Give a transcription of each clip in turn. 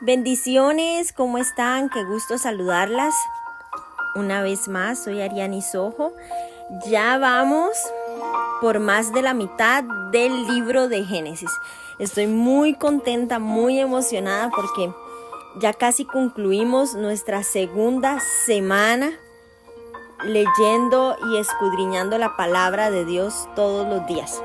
Bendiciones, ¿cómo están? Qué gusto saludarlas. Una vez más, soy Ariani Sojo. Ya vamos por más de la mitad del libro de Génesis. Estoy muy contenta, muy emocionada porque ya casi concluimos nuestra segunda semana leyendo y escudriñando la palabra de Dios todos los días.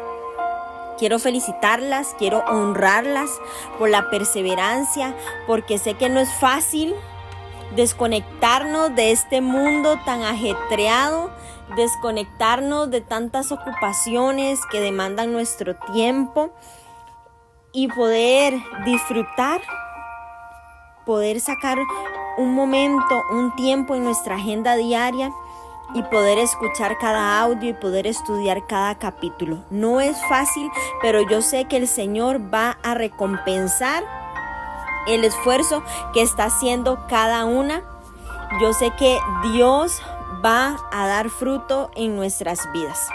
Quiero felicitarlas, quiero honrarlas por la perseverancia, porque sé que no es fácil desconectarnos de este mundo tan ajetreado, desconectarnos de tantas ocupaciones que demandan nuestro tiempo y poder disfrutar, poder sacar un momento, un tiempo en nuestra agenda diaria y poder escuchar cada audio y poder estudiar cada capítulo. No es fácil, pero yo sé que el Señor va a recompensar el esfuerzo que está haciendo cada una. Yo sé que Dios va a dar fruto en nuestras vidas.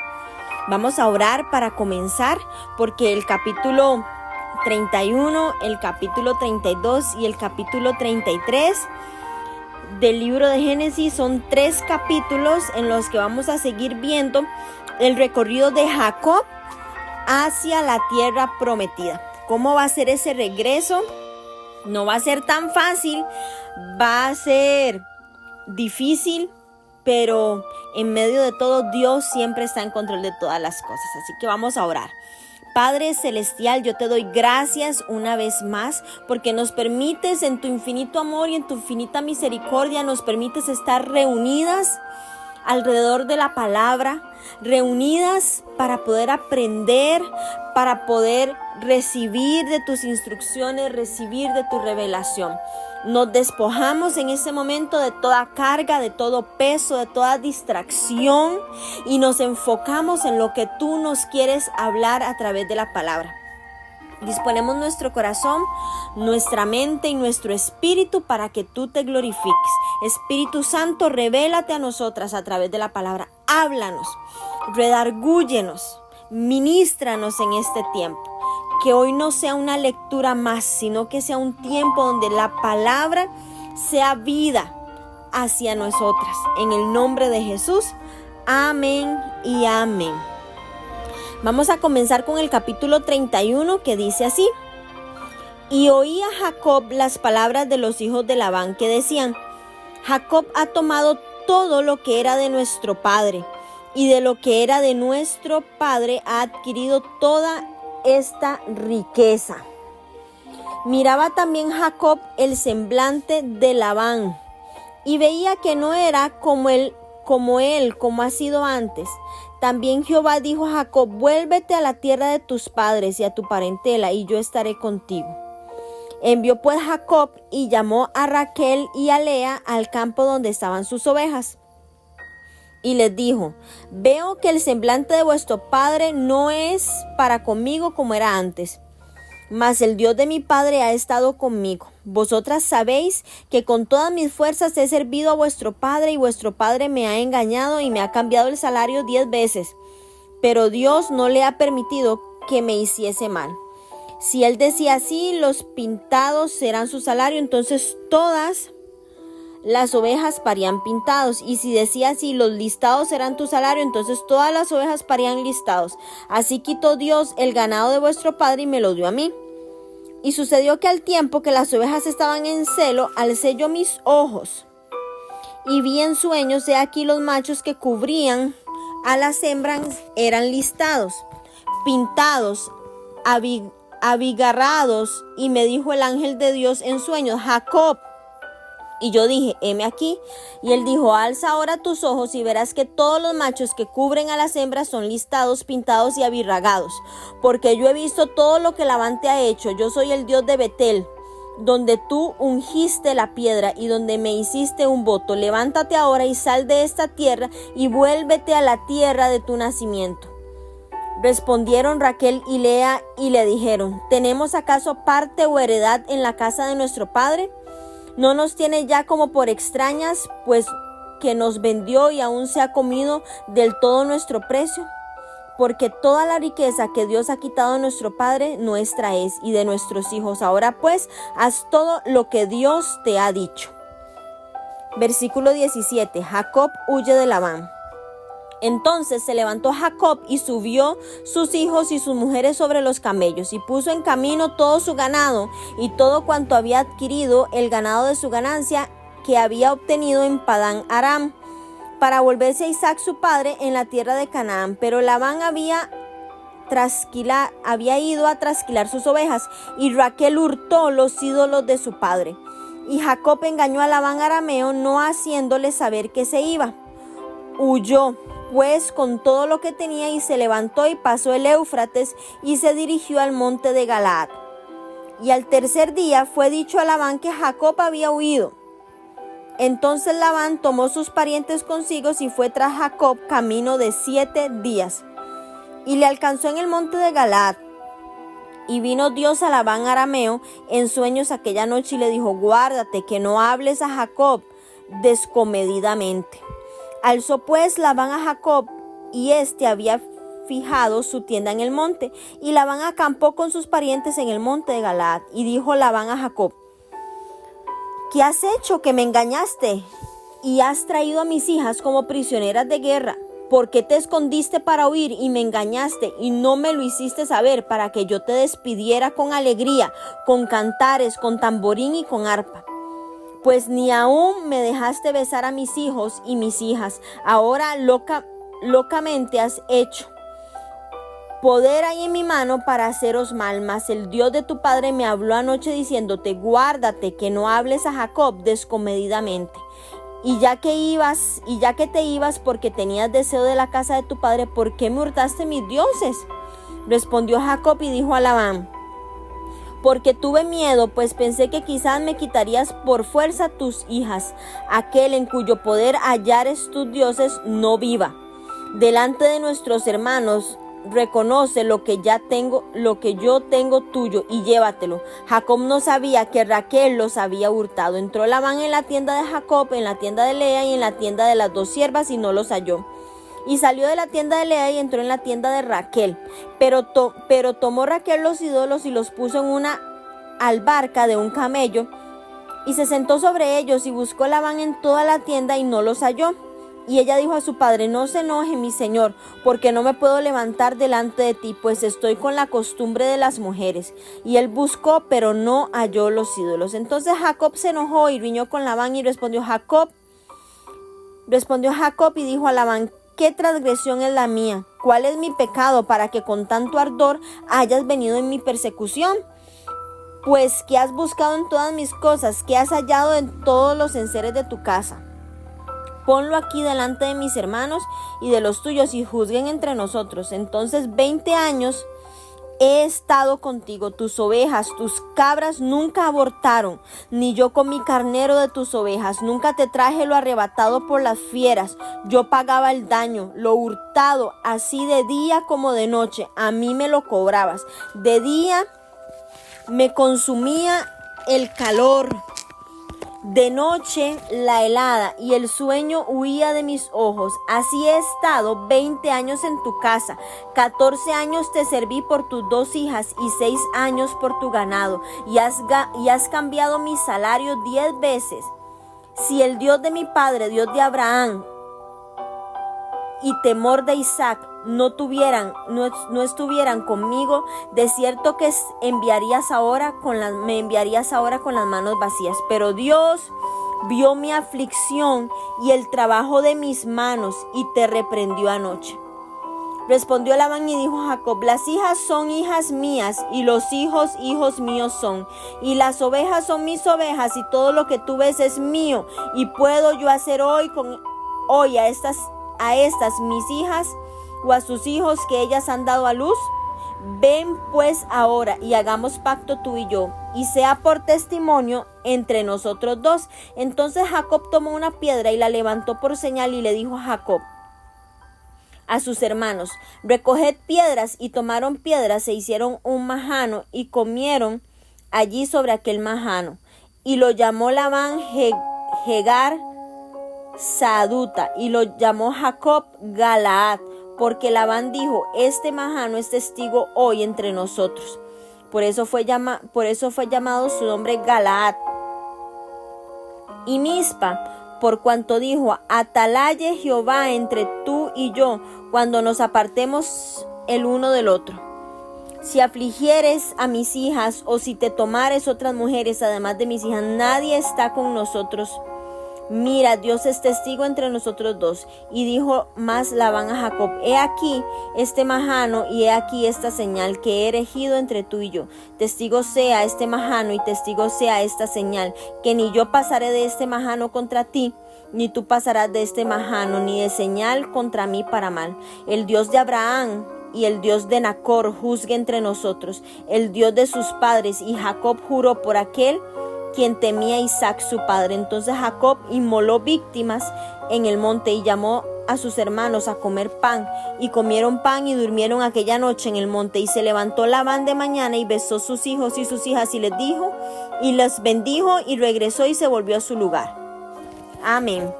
Vamos a orar para comenzar, porque el capítulo 31, el capítulo 32 y el capítulo 33 del libro de Génesis son 3 capítulos en los que vamos a seguir viendo el recorrido de Jacob hacia la tierra prometida. ¿Cómo va a ser ese regreso? No va a ser tan fácil, va a ser difícil, pero en medio de todo Dios siempre está en control de todas las cosas. Así que vamos a orar. Padre Celestial, yo te doy gracias una vez más porque nos permites en tu infinito amor y en tu infinita misericordia, nos permites estar reunidas alrededor de la palabra, reunidas para poder aprender, para poder recibir de tus instrucciones, recibir de tu revelación. Nos despojamos en ese momento de toda carga, de todo peso, de toda distracción y nos enfocamos en lo que tú nos quieres hablar a través de la palabra. Disponemos nuestro corazón, nuestra mente y nuestro espíritu para que tú te glorifiques. Espíritu Santo, revélate a nosotras a través de la palabra. Háblanos, redargúyenos, ministranos en este tiempo. Que hoy no sea una lectura más, sino que sea un tiempo donde la palabra sea vida hacia nosotras. En el nombre de Jesús, amén y amén. Vamos a comenzar con el capítulo 31 que dice así. Y oía Jacob las palabras de los hijos de Labán que decían: Jacob ha tomado todo lo que era de nuestro padre, y de lo que era de nuestro padre ha adquirido toda esta riqueza. Miraba también Jacob el semblante de Labán, y veía que no era como ha sido antes. También Jehová dijo a Jacob: vuélvete a la tierra de tus padres y a tu parentela, y yo estaré contigo. Envió pues Jacob y llamó a Raquel y a Lea al campo donde estaban sus ovejas. Y les dijo: veo que el semblante de vuestro padre no es para conmigo como era antes, mas el Dios de mi padre ha estado conmigo. Vosotras sabéis que con todas mis fuerzas he servido a vuestro padre, y vuestro padre me ha engañado y me ha cambiado el salario 10 veces. Pero Dios no le ha permitido que me hiciese mal. Si él decía así, los pintados serán su salario, entonces todas las ovejas parían pintados. Y si decía así, los listados serán tu salario, entonces todas las ovejas parían listados. Así quitó Dios el ganado de vuestro padre y me lo dio a mí. Y sucedió que al tiempo que las ovejas estaban en celo, alcé yo mis ojos y vi en sueños, he aquí los machos que cubrían a las hembras eran listados, pintados, abigarrados. Y me dijo el ángel de Dios en sueños: Jacob. Y yo dije: heme aquí. Y él dijo: alza ahora tus ojos y verás que todos los machos que cubren a las hembras son listados, pintados y abirragados. Porque yo he visto todo lo que Labán te ha hecho. Yo soy el Dios de Betel, donde tú ungiste la piedra y donde me hiciste un voto. Levántate ahora y sal de esta tierra y vuélvete a la tierra de tu nacimiento. Respondieron Raquel y Lea y le dijeron: ¿tenemos acaso parte o heredad en la casa de nuestro padre? ¿No nos tiene ya como por extrañas, pues que nos vendió y aún se ha comido del todo nuestro precio? porque toda la riqueza que Dios ha quitado a nuestro padre, nuestra es, y de nuestros hijos. Ahora pues, haz todo lo que Dios te ha dicho. Versículo 17. Jacob huye de Labán. Entonces se levantó Jacob y subió sus hijos y sus mujeres sobre los camellos y puso en camino todo su ganado y todo cuanto había adquirido, el ganado de su ganancia que había obtenido en Padán Aram, para volverse a Isaac su padre en la tierra de Canaán. Pero Labán había ido a trasquilar sus ovejas, y Raquel hurtó los ídolos de su padre. Y Jacob engañó a Labán arameo, no haciéndole saber que se iba. Huyó pues con todo lo que tenía y se levantó y pasó el Éufrates y se dirigió al monte de Galaad. Y al tercer día fue dicho a Labán que Jacob había huido. Entonces Labán tomó sus parientes consigo y fue tras Jacob camino de 7 días. Y le alcanzó en el monte de Galaad. Y vino Dios a Labán arameo en sueños aquella noche y le dijo: guárdate que no hables a Jacob descomedidamente. Alzó pues Labán a Jacob, y éste había fijado su tienda en el monte. Y Labán acampó con sus parientes en el monte de Galaad. Y dijo Labán a Jacob: ¿qué has hecho que me engañaste y has traído a mis hijas como prisioneras de guerra? ¿Por qué te escondiste para huir y me engañaste y no me lo hiciste saber, para que yo te despidiera con alegría, con cantares, con tamborín y con arpa? Pues ni aún me dejaste besar a mis hijos y mis hijas. Ahora locamente has hecho. Poder hay en mi mano para haceros mal, mas el Dios de tu padre me habló anoche diciéndote: guárdate que no hables a Jacob descomedidamente. Y ya que te ibas porque tenías deseo de la casa de tu padre, ¿por qué me hurtaste mis dioses? Respondió Jacob y dijo a Labán: porque tuve miedo, pues pensé que quizás me quitarías por fuerza tus hijas. Aquel en cuyo poder hallares tus dioses no viva. Delante de nuestros hermanos reconoce lo que yo tengo tuyo, y llévatelo. Jacob no sabía que Raquel los había hurtado. Entró Labán en la tienda de Jacob, en la tienda de Lea y en la tienda de las 2 siervas, y no los halló. Y salió de la tienda de Lea y entró en la tienda de Raquel. Pero tomó Raquel los ídolos y los puso en una albarca de un camello, y se sentó sobre ellos, y buscó Labán en toda la tienda y no los halló. Y ella dijo a su padre: no se enoje mi señor, porque no me puedo levantar delante de ti, pues estoy con la costumbre de las mujeres. Y él buscó, pero no halló los ídolos. Entonces Jacob se enojó y riñó con Labán, y respondió Jacob y dijo a Labán: ¿qué transgresión es la mía? ¿Cuál es mi pecado para que con tanto ardor hayas venido en mi persecución? Pues que has buscado en todas mis cosas, que has hallado en todos los enseres de tu casa. Ponlo aquí delante de mis hermanos y de los tuyos, y juzguen entre nosotros. Entonces 20 años he estado contigo, tus ovejas, tus cabras nunca abortaron, ni yo comí carnero de tus ovejas, nunca te traje lo arrebatado por las fieras. Yo pagaba el daño, lo hurtado, así de día como de noche, a mí me lo cobrabas. De día me consumía el calor, de noche la helada, y el sueño huía de mis ojos. Así he estado 20 años en tu casa. 14 años te serví por tus 2 hijas y 6 años por tu ganado, y has cambiado mi salario 10 veces. Si el Dios de mi padre, Dios de Abraham y temor de Isaac, no estuvieran conmigo, de cierto que me enviarías ahora con las manos vacías. Pero Dios vio mi aflicción y el trabajo de mis manos, y te reprendió anoche. Respondió Labán y dijo a Jacob: las hijas son hijas mías, y los hijos hijos míos son, y las ovejas son mis ovejas, y todo lo que tú ves es mío. Y puedo yo hacer hoy a estas mis hijas o a sus hijos que ellas han dado a luz. Ven pues ahora y hagamos pacto tú y yo, y sea por testimonio entre nosotros 2. Entonces Jacob tomó una piedra y la levantó por señal, y le dijo a Jacob a sus hermanos: recoged piedras. Y tomaron piedras, se hicieron un majano, y comieron allí sobre aquel majano. Y lo llamó Labán Jegar Saduta, y lo llamó Jacob Galaad, porque Labán dijo: este majano es testigo hoy entre nosotros. Por eso fue llamado su nombre Galaad. Y Mizpa, por cuanto dijo: atalaye Jehová entre tú y yo, cuando nos apartemos el uno del otro. Si afligieres a mis hijas, o si te tomares otras mujeres además de mis hijas, nadie está con nosotros. Mira, Dios es testigo entre nosotros dos. Y dijo más Labán a Jacob: he aquí este majano, y he aquí esta señal que he erigido entre tú y yo. Testigo sea este majano y testigo sea esta señal, que ni yo pasaré de este majano contra ti, ni tú pasarás de este majano, ni de señal contra mí para mal. El Dios de Abraham y el Dios de Nacor juzgue entre nosotros, el Dios de sus padres. Y Jacob juró por aquel quien temía a Isaac su padre. Entonces Jacob inmoló víctimas en el monte y llamó a sus hermanos a comer pan. Y comieron pan y durmieron aquella noche en el monte. Y se levantó Labán de mañana y besó sus hijos y sus hijas y les dijo y los bendijo, y regresó y se volvió a su lugar. Amén.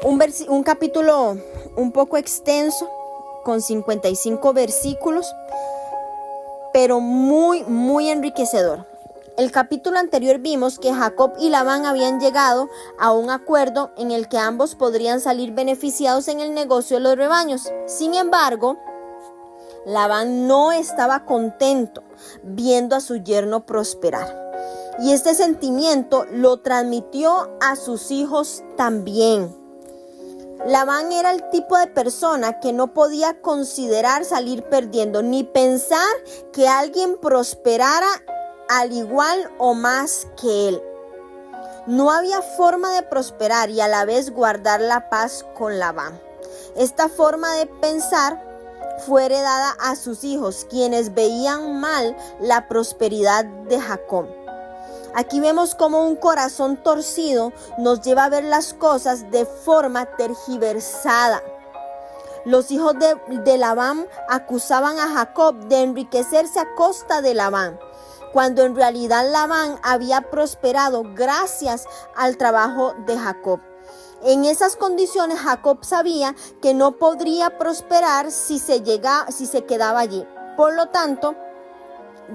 Un capítulo un poco extenso, con 55 versículos, pero muy enriquecedor. El capítulo anterior vimos que Jacob y Labán habían llegado a un acuerdo en el que ambos podrían salir beneficiados en el negocio de los rebaños. Sin embargo, Labán no estaba contento viendo a su yerno prosperar. Y este sentimiento lo transmitió a sus hijos también. Labán era el tipo de persona que no podía considerar salir perdiendo, ni pensar que alguien prosperara al igual o más que él. No había forma de prosperar y a la vez guardar la paz con Labán. Esta forma de pensar fue heredada a sus hijos, quienes veían mal la prosperidad de Jacob. Aquí vemos cómo un corazón torcido nos lleva a ver las cosas de forma tergiversada. Los hijos de Labán acusaban a Jacob de enriquecerse a costa de Labán, cuando en realidad Labán había prosperado gracias al trabajo de Jacob. En esas condiciones, Jacob sabía que no podría prosperar si se quedaba allí. Por lo tanto,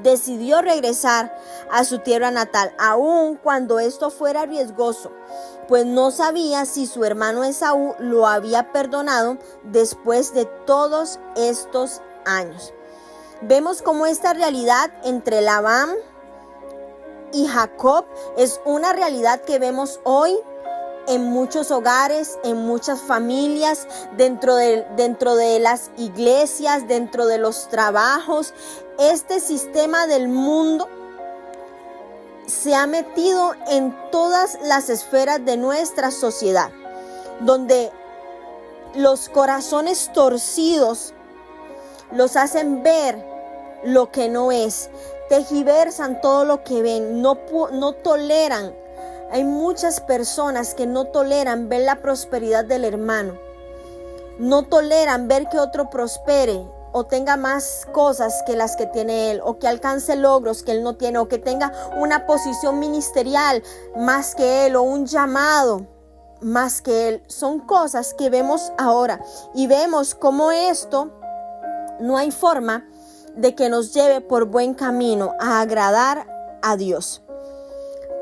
decidió regresar a su tierra natal, aun cuando esto fuera riesgoso, pues no sabía si su hermano Esaú lo había perdonado después de todos estos años. Vemos cómo esta realidad entre Labán y Jacob es una realidad que vemos hoy en muchos hogares, en muchas familias, dentro de las iglesias, dentro de los trabajos. Este sistema del mundo se ha metido en todas las esferas de nuestra sociedad, donde los corazones torcidos los hacen ver lo que no es, tergiversan todo lo que ven, no toleran. Hay muchas personas que no toleran ver la prosperidad del hermano, no toleran ver que otro prospere o tenga más cosas que las que tiene él, o que alcance logros que él no tiene, o que tenga una posición ministerial más que él, o un llamado más que él. Son cosas que vemos ahora y vemos cómo esto no hay forma de que nos lleve por buen camino a agradar a Dios.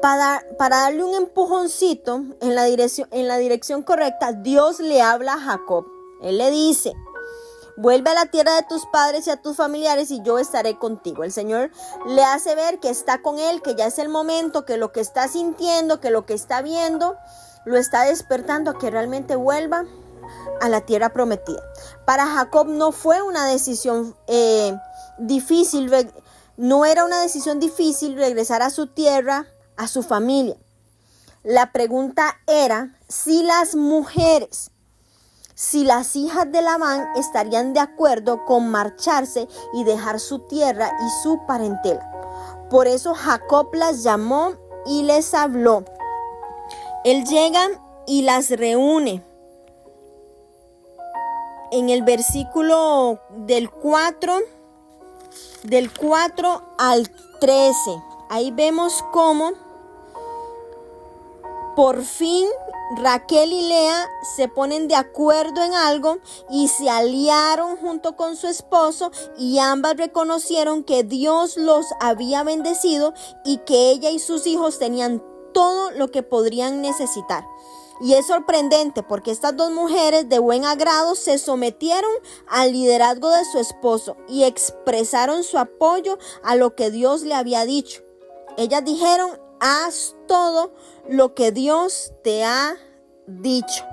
Para darle un empujoncito en la dirección correcta, Dios le habla a Jacob. Él le dice: vuelve a la tierra de tus padres y a tus familiares y yo estaré contigo. El Señor le hace ver que está con él, que ya es el momento, que lo que está sintiendo, que lo que está viendo, lo está despertando a que realmente vuelva a la tierra prometida. Para Jacob no fue una decisión difícil, no era una decisión difícil regresar a su tierra, a su familia. La pregunta era si las mujeres, si las hijas de Labán estarían de acuerdo con marcharse y dejar su tierra y su parentela. Por eso Jacob las llamó y les habló. Él llega y las reúne. En el versículo del 4 al 13, ahí vemos cómo por fin Raquel y Lea se ponen de acuerdo en algo y se aliaron junto con su esposo, y ambas reconocieron que Dios los había bendecido y que ella y sus hijos tenían todo lo que podrían necesitar. Y es sorprendente porque estas dos mujeres de buen agrado se sometieron al liderazgo de su esposo y expresaron su apoyo a lo que Dios le había dicho. Ellas dijeron: haz todo lo que Dios te ha dicho.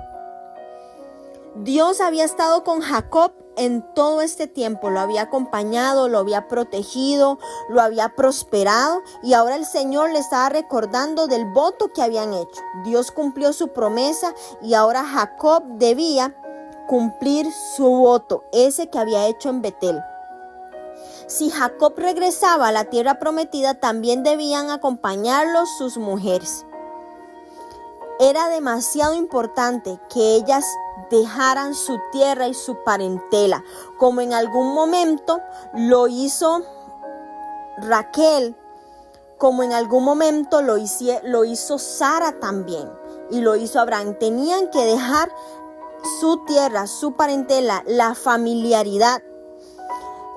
Dios había estado con Jacob en todo este tiempo, lo había acompañado, lo había protegido, lo había prosperado, y ahora el Señor le estaba recordando del voto que habían hecho. Dios cumplió su promesa y ahora Jacob debía cumplir su voto, ese que había hecho en Betel. Si Jacob regresaba a la tierra prometida, también debían acompañarlo sus mujeres. Era demasiado importante que ellas dejaran su tierra y su parentela, como en algún momento lo hizo Raquel, como en algún momento lo hizo Sara también, y lo hizo Abraham. Tenían que dejar su tierra, su parentela, la familiaridad.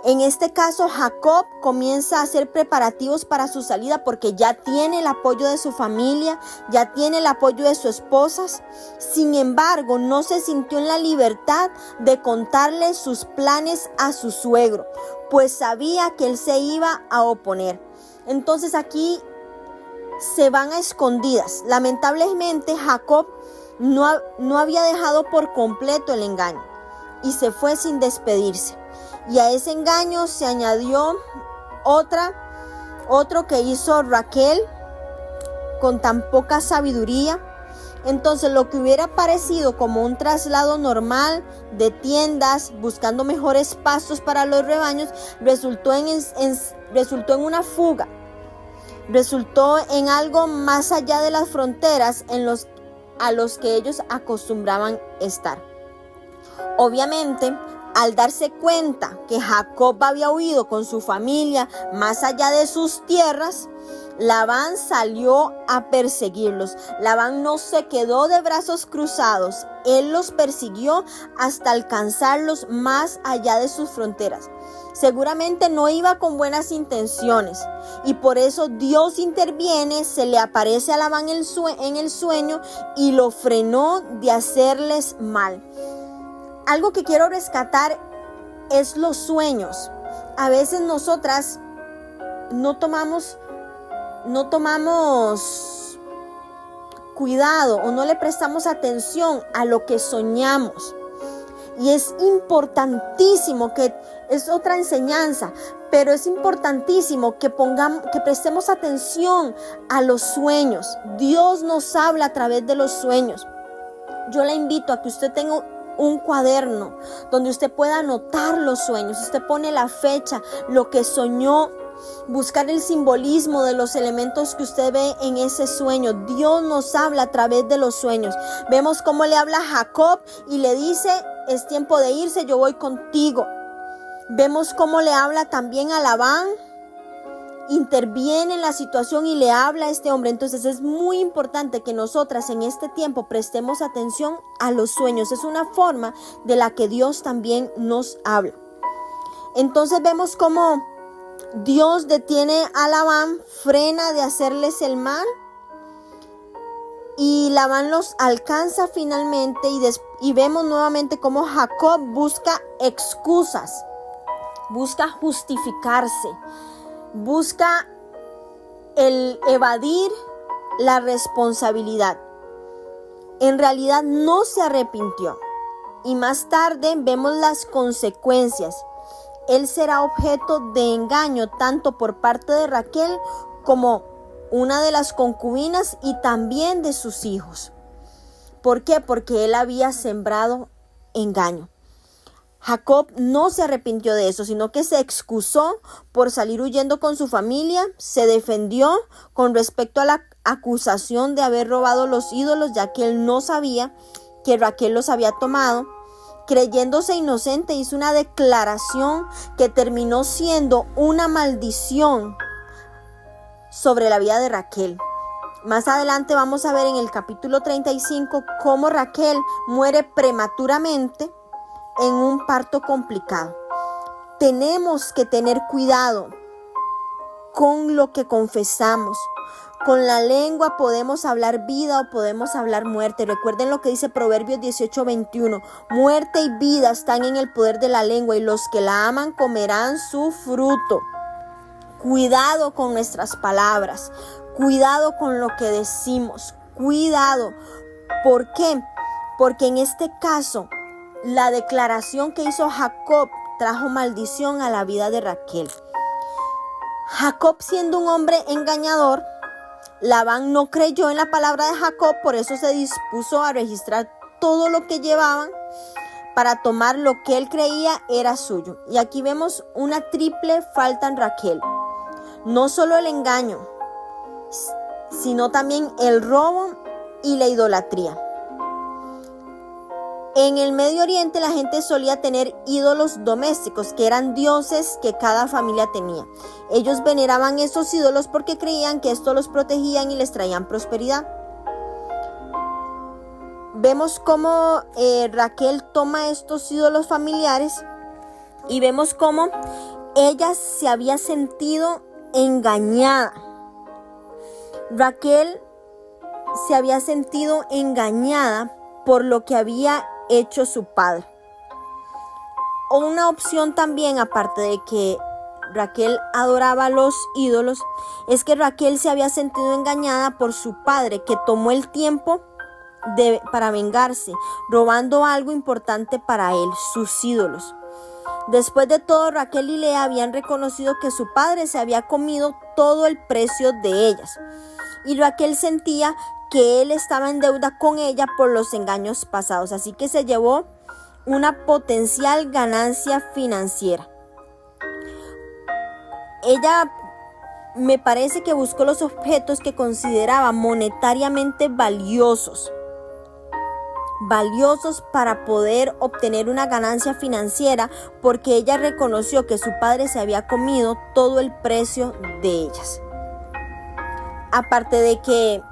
En este caso, Jacob comienza a hacer preparativos para su salida porque ya tiene el apoyo de su familia, ya tiene el apoyo de sus esposas. Sin embargo, no se sintió en la libertad de contarle sus planes a su suegro, pues sabía que él se iba a oponer. Entonces aquí se van a escondidas. Lamentablemente, Jacob no había dejado por completo el engaño y se fue sin despedirse. Y a ese engaño se añadió otro que hizo Raquel con tan poca sabiduría. Entonces, lo que hubiera parecido como un traslado normal de tiendas, buscando mejores pastos para los rebaños, resultó en una fuga. Resultó en algo más allá de las fronteras a los que ellos acostumbraban estar. Obviamente, al darse cuenta que Jacob había huido con su familia más allá de sus tierras, Labán salió a perseguirlos. Labán no se quedó de brazos cruzados. Él los persiguió hasta alcanzarlos más allá de sus fronteras. Seguramente no iba con buenas intenciones, y por eso Dios interviene, se le aparece a Labán en el sueño y lo frenó de hacerles mal. Algo que quiero rescatar es los sueños. A veces nosotras no tomamos cuidado o no le prestamos atención a lo que soñamos. Y es importantísimo, que es otra enseñanza, pero es importantísimo que prestemos atención a los sueños. Dios nos habla a través de los sueños. Yo la invito a que usted tenga un cuaderno donde usted pueda anotar los sueños. Usted pone la fecha, lo que soñó, buscar el simbolismo de los elementos que usted ve en ese sueño. Dios nos habla a través de los sueños. Vemos cómo le habla a Jacob y le dice: es tiempo de irse, yo voy contigo. Vemos cómo le habla también a Labán. Interviene en la situación y le habla a este hombre. Entonces es muy importante que nosotras en este tiempo prestemos atención a los sueños. Es una forma de la que Dios también nos habla. Entonces vemos cómo Dios detiene a Labán, frena de hacerles el mal, y Labán los alcanza finalmente, y vemos nuevamente cómo Jacob busca excusas, busca justificarse, busca el evadir la responsabilidad. En realidad no se arrepintió, y más tarde vemos las consecuencias. Él será objeto de engaño tanto por parte de Raquel como una de las concubinas y también de sus hijos. ¿Por qué? Porque él había sembrado engaño. Jacob no se arrepintió de eso, sino que se excusó por salir huyendo con su familia, se defendió con respecto a la acusación de haber robado los ídolos, ya que él no sabía que Raquel los había tomado. Creyéndose inocente, hizo una declaración que terminó siendo una maldición sobre la vida de Raquel. Más adelante vamos a ver en el capítulo 35 cómo Raquel muere prematuramente en un parto complicado. Tenemos que tener cuidado con lo que confesamos. Con la lengua podemos hablar vida o podemos hablar muerte. Recuerden lo que dice Proverbios 18:21. Muerte y vida están en el poder de la lengua y los que la aman comerán su fruto. Cuidado con nuestras palabras. Cuidado con lo que decimos. Cuidado. ¿Por qué? Porque en este caso, la declaración que hizo Jacob trajo maldición a la vida de Raquel. Jacob, siendo un hombre engañador, Labán no creyó en la palabra de Jacob, por eso se dispuso a registrar todo lo que llevaban para tomar lo que él creía era suyo. Y aquí vemos una triple falta en Raquel. No solo el engaño, sino también el robo y la idolatría. En el Medio Oriente la gente solía tener ídolos domésticos, que eran dioses que cada familia tenía. Ellos veneraban esos ídolos porque creían que esto los protegían y les traían prosperidad. Vemos cómo Raquel toma estos ídolos familiares y vemos cómo ella se había sentido engañada. Raquel se había sentido engañada por lo que había hecho su padre. Una opción también, aparte de que Raquel adoraba los ídolos, es que Raquel se había sentido engañada por su padre, que tomó el tiempo para vengarse, robando algo importante para él, sus ídolos. Después de todo, Raquel y Lea habían reconocido que su padre se había comido todo el precio de ellas, y Raquel sentía que él estaba en deuda con ella por los engaños pasados, así que se llevó una potencial ganancia financiera. Ella me parece que buscó los objetos que consideraba monetariamente valiosos para poder obtener una ganancia financiera, porque ella reconoció que su padre se había comido todo el precio de ellas. Aparte de que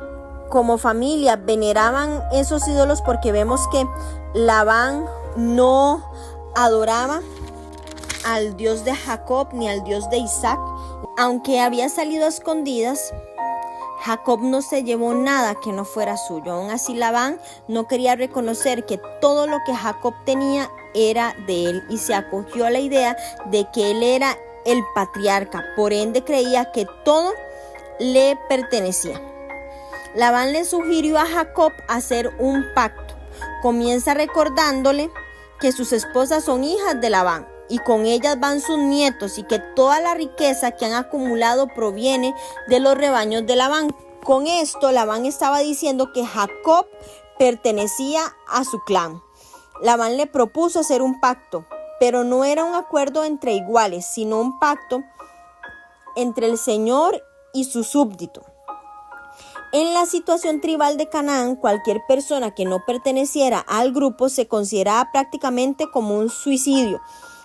como familia veneraban esos ídolos, porque vemos que Labán no adoraba al Dios de Jacob ni al Dios de Isaac. Aunque había salido a escondidas, Jacob no se llevó nada que no fuera suyo. Aún así, Labán no quería reconocer que todo lo que Jacob tenía era de él y se acogió a la idea de que él era el patriarca. Por ende, creía que todo le pertenecía. Labán le sugirió a Jacob hacer un pacto. Comienza recordándole que sus esposas son hijas de Labán y con ellas van sus nietos, y que toda la riqueza que han acumulado proviene de los rebaños de Labán. Con esto, Labán estaba diciendo que Jacob pertenecía a su clan. Labán le propuso hacer un pacto, pero no era un acuerdo entre iguales, sino un pacto entre el Señor y su súbdito. En la situación tribal de Canaán, cualquier persona que no perteneciera al grupo se consideraba prácticamente como un suicidio,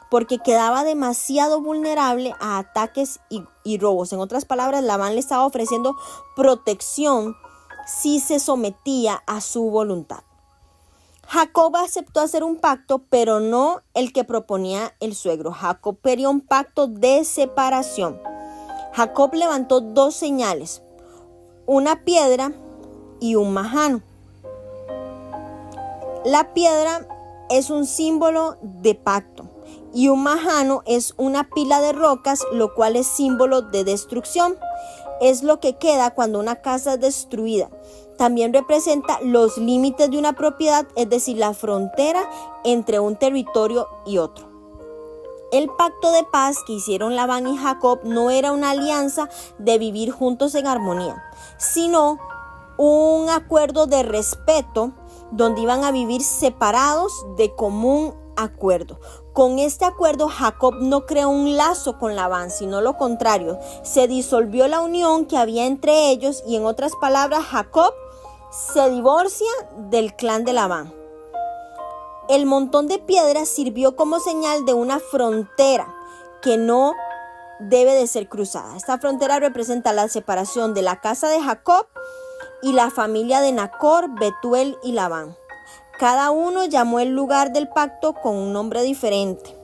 porque quedaba demasiado vulnerable a ataques y robos. En otras palabras, Labán le estaba ofreciendo protección si se sometía a su voluntad. Jacob aceptó hacer un pacto, pero no el que proponía el suegro. Jacob quería un pacto de separación. Jacob levantó 2 señales, una piedra y un majano. La piedra es un símbolo de pacto y un majano es una pila de rocas, lo cual es símbolo de destrucción. Es lo que queda cuando una casa es destruida. También representa los límites de una propiedad, es decir, la frontera entre un territorio y otro. El pacto de paz que hicieron Labán y Jacob no era una alianza de vivir juntos en armonía, sino un acuerdo de respeto donde iban a vivir separados de común acuerdo. Con este acuerdo, Jacob no creó un lazo con Labán, sino lo contrario. Se disolvió la unión que había entre ellos y, en otras palabras, Jacob se divorcia del clan de Labán. El montón de piedras sirvió como señal de una frontera que no debe de ser cruzada. Esta frontera representa la separación de la casa de Jacob y la familia de Nacor, Betuel y Labán. Cada uno llamó el lugar del pacto con un nombre diferente.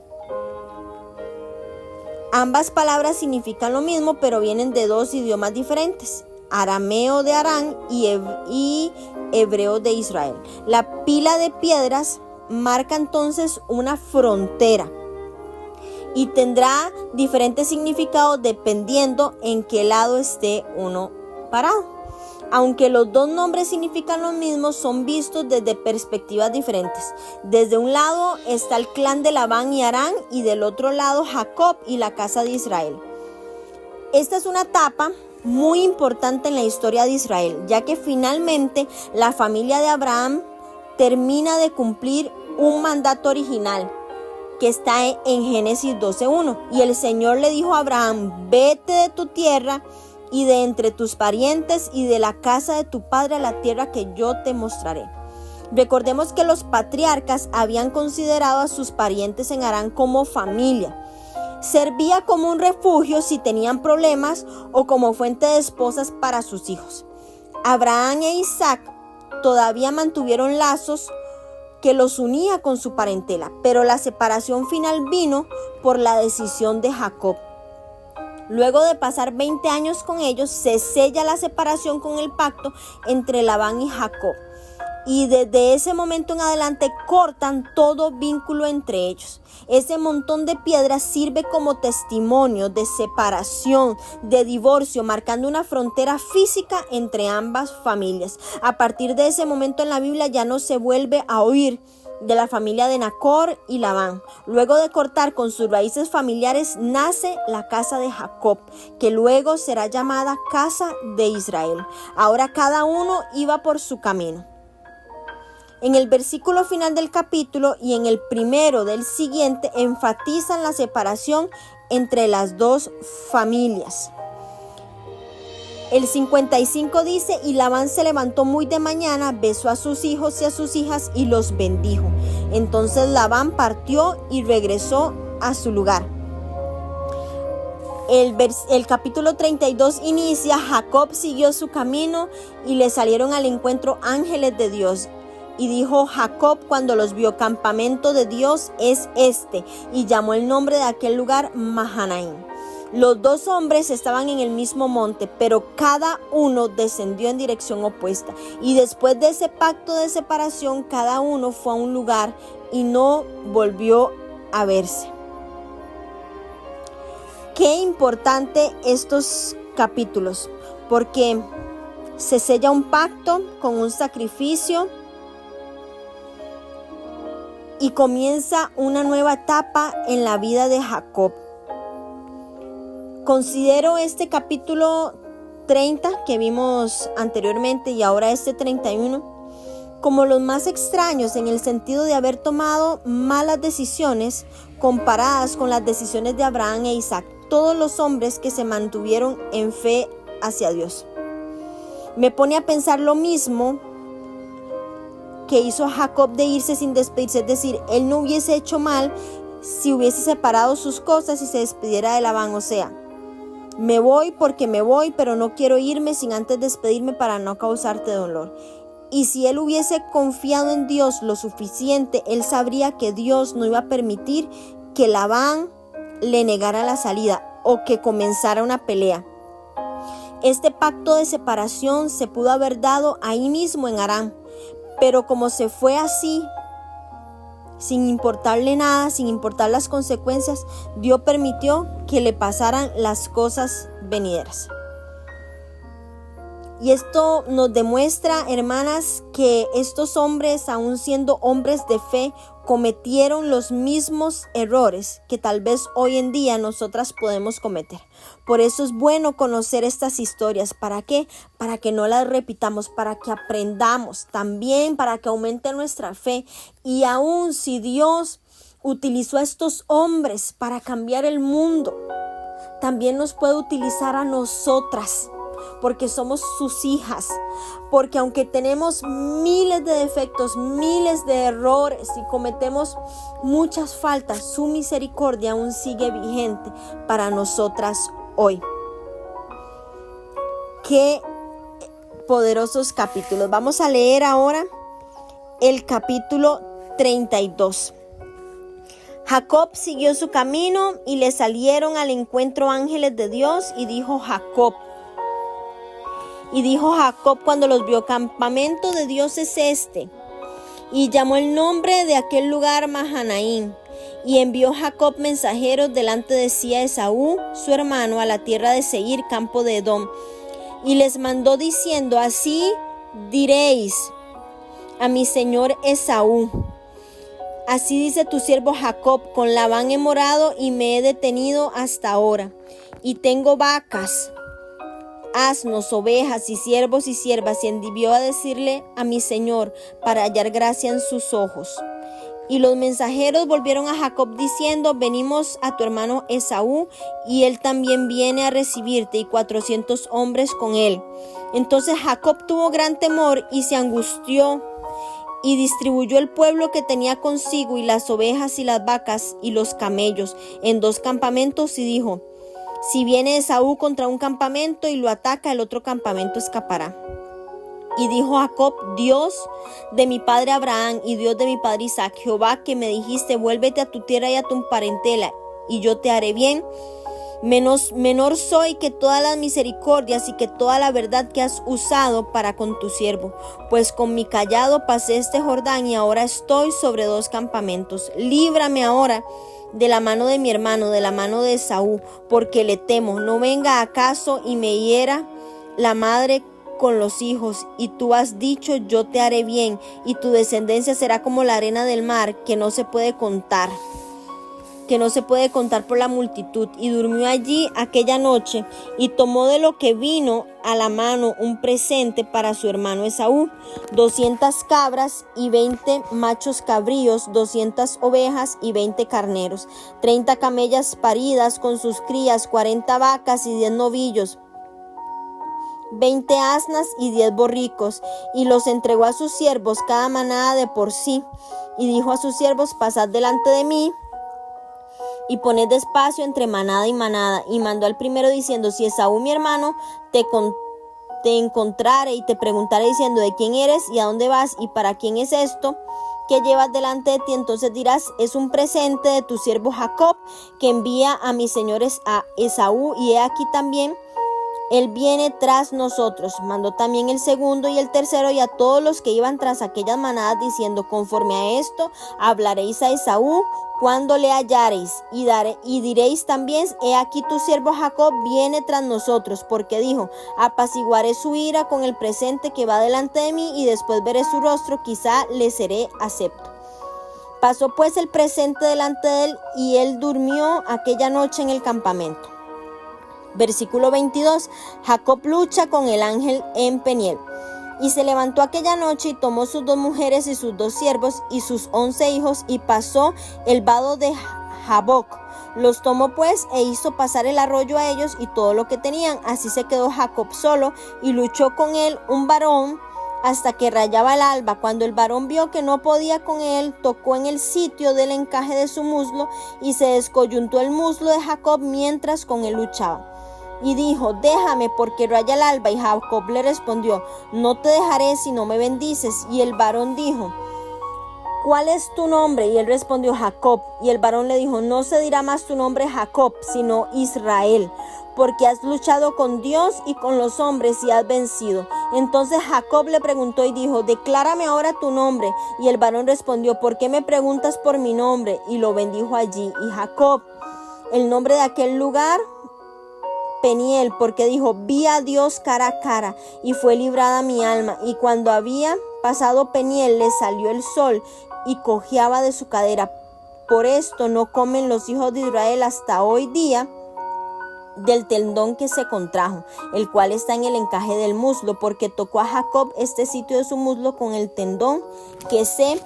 Ambas palabras significan lo mismo, pero vienen de dos idiomas diferentes: arameo de Arán y hebreo de Israel. La pila de piedras marca entonces una frontera y tendrá diferentes significados dependiendo en qué lado esté uno parado. Aunque los dos nombres significan lo mismo, son vistos desde perspectivas diferentes. Desde un lado está el clan de Labán y Arán, y del otro lado Jacob y la casa de Israel. Esta es una etapa muy importante en la historia de Israel, ya que finalmente la familia de Abraham termina de cumplir un mandato original que está en Génesis 12:1. Y el Señor le dijo a Abraham: vete de tu tierra y de entre tus parientes y de la casa de tu padre a la tierra que yo te mostraré. Recordemos que los patriarcas habían considerado a sus parientes en Harán como familia. Servía como un refugio si tenían problemas o como fuente de esposas para sus hijos. Abraham e Isaac todavía mantuvieron lazos que los unía con su parentela, pero la separación final vino por la decisión de Jacob. Luego de pasar 20 años con ellos, se sella la separación con el pacto entre Labán y Jacob. Y desde ese momento en adelante cortan todo vínculo entre ellos. Ese montón de piedras sirve como testimonio de separación, de divorcio, marcando una frontera física entre ambas familias. A partir de ese momento en la Biblia ya no se vuelve a oír de la familia de Nacor y Labán. Luego de cortar con sus raíces familiares, nace la casa de Jacob, que luego será llamada casa de Israel. Ahora cada uno iba por su camino. En el versículo final del capítulo y en el primero del siguiente enfatizan la separación entre las dos familias. El 55 dice: y Labán se levantó muy de mañana, besó a sus hijos y a sus hijas y los bendijo. Entonces Labán partió y regresó a su lugar. El capítulo 32 inicia: Jacob siguió su camino y le salieron al encuentro ángeles de Dios. Y dijo Jacob cuando los vio: campamento de Dios es este. Y llamó el nombre de aquel lugar Mahanaim. Los dos hombres estaban en el mismo monte, pero cada uno descendió en dirección opuesta. Y después de ese pacto de separación, cada uno fue a un lugar y no volvió a verse. Qué importante estos capítulos, porque se sella un pacto con un sacrificio y comienza una nueva etapa en la vida de Jacob. Considero este capítulo 30 que vimos anteriormente y ahora este 31 como los más extraños, en el sentido de haber tomado malas decisiones comparadas con las decisiones de Abraham e Isaac, todos los hombres que se mantuvieron en fe hacia Dios. Me pone a pensar lo mismo que hizo Jacob de irse sin despedirse, es decir, él no hubiese hecho mal si hubiese separado sus cosas y se despidiera de Labán. O sea, me voy porque me voy, pero no quiero irme sin antes despedirme para no causarte dolor. Y si él hubiese confiado en Dios lo suficiente, él sabría que Dios no iba a permitir que Labán le negara la salida o que comenzara una pelea. Este pacto de separación se pudo haber dado ahí mismo en Harán, pero como se fue así, sin importarle nada, sin importar las consecuencias, Dios permitió que le pasaran las cosas venideras. Y esto nos demuestra, hermanas, que estos hombres, aun siendo hombres de fe, cometieron los mismos errores que tal vez hoy en día nosotras podemos cometer. Por eso es bueno conocer estas historias. ¿Para qué? Para que no las repitamos, para que aprendamos, también para que aumente nuestra fe. Y aun si Dios utilizó a estos hombres para cambiar el mundo, también nos puede utilizar a nosotras, porque somos sus hijas, porque aunque tenemos miles de defectos, miles de errores y cometemos muchas faltas, su misericordia aún sigue vigente para nosotras hoy. Qué poderosos capítulos. Vamos a leer ahora el capítulo 32. Jacob siguió su camino y le salieron al encuentro ángeles de Dios y dijo Jacob cuando los vio: campamento de Dios es este. Y llamó el nombre de aquel lugar Mahanaim. Y envió Jacob mensajeros delante de sí a Esaú, su hermano, a la tierra de Seir, campo de Edom. Y les mandó diciendo: así diréis a mi señor Esaú: así dice tu siervo Jacob, con Labán he morado y me he detenido hasta ahora. Y tengo vacas, asnos, ovejas y siervos y siervas. Y envió a decirle a mi señor para hallar gracia en sus ojos. Y los mensajeros volvieron a Jacob diciendo: venimos a tu hermano Esaú, y él también viene a recibirte, y 400 hombres con él. Entonces Jacob tuvo gran temor y se angustió, y distribuyó el pueblo que tenía consigo, y las ovejas y las vacas y los camellos, en 2 campamentos, y dijo: si viene Esaú contra un campamento y lo ataca, el otro campamento escapará. Y dijo Jacob: Dios de mi padre Abraham y Dios de mi padre Isaac, Jehová, que me dijiste: vuélvete a tu tierra y a tu parentela, y yo te haré bien. Menor soy que todas las misericordias y que toda la verdad que has usado para con tu siervo. Pues con mi cayado pasé este Jordán, y ahora estoy sobre 2 campamentos. Líbrame ahora de la mano de mi hermano, de la mano de Esaú, porque le temo. No venga acaso y me hiera la madre con los hijos. Y tú has dicho: yo te haré bien, y tu descendencia será como la arena del mar, que no se puede contar por la multitud. Y durmió allí aquella noche, y tomó de lo que vino a la mano un presente para su hermano Esaú: 200 cabras y 20 machos cabríos, 200 ovejas y 20 carneros, 30 camellas paridas con sus crías, 40 vacas y 10 novillos, 20 asnas y 10 borricos. Y los entregó a sus siervos, cada manada de por sí. Y dijo a sus siervos: pasad delante de mí y poned espacio entre manada y manada. Y mandó al primero diciendo: si Esaú mi hermano te encontrare y te preguntare diciendo: ¿de quién eres y a dónde vas y para quién es esto que llevas delante de ti? Entonces dirás: es un presente de tu siervo Jacob, que envía a mis señores a Esaú, y he aquí también él viene tras nosotros. Mandó también el segundo y el tercero y a todos los que iban tras aquellas manadas, diciendo: conforme a esto hablaréis a Esaú cuando le hallareis, y diréis también: he aquí tu siervo Jacob viene tras nosotros, porque dijo: apaciguaré su ira con el presente que va delante de mí, y después veré su rostro, quizá le seré acepto. Pasó pues el presente delante de él, y él durmió aquella noche en el campamento. Versículo 22. Jacob lucha con el ángel en Peniel. Y se levantó aquella noche y tomó sus 2 mujeres y sus 2 siervos y sus 11 hijos, y pasó el vado de Jaboc. Los tomó pues e hizo pasar el arroyo a ellos y todo lo que tenían. Así se quedó Jacob solo, y luchó con él un varón hasta que rayaba el alba. Cuando el varón vio que no podía con él, tocó en el sitio del encaje de su muslo, y se descoyuntó el muslo de Jacob mientras con él luchaba. Y dijo: déjame, porque raya el alba. Y Jacob le respondió: no te dejaré si no me bendices. Y el varón dijo: ¿cuál es tu nombre? Y él respondió: Jacob. Y el varón le dijo: no se dirá más tu nombre Jacob, sino Israel, porque has luchado con Dios y con los hombres y has vencido. Entonces Jacob le preguntó y dijo: declárame ahora tu nombre. Y el varón respondió: ¿por qué me preguntas por mi nombre? Y lo bendijo allí. Y Jacob, el nombre de aquel lugar, Peniel, porque dijo: vi a Dios cara a cara, y fue librada mi alma. Y cuando había pasado Peniel, le salió el sol y cojeaba de su cadera. Por esto no comen los hijos de Israel hasta hoy día del tendón que se contrajo, el cual está en el encaje del muslo, porque tocó a Jacob este sitio de su muslo con el tendón que se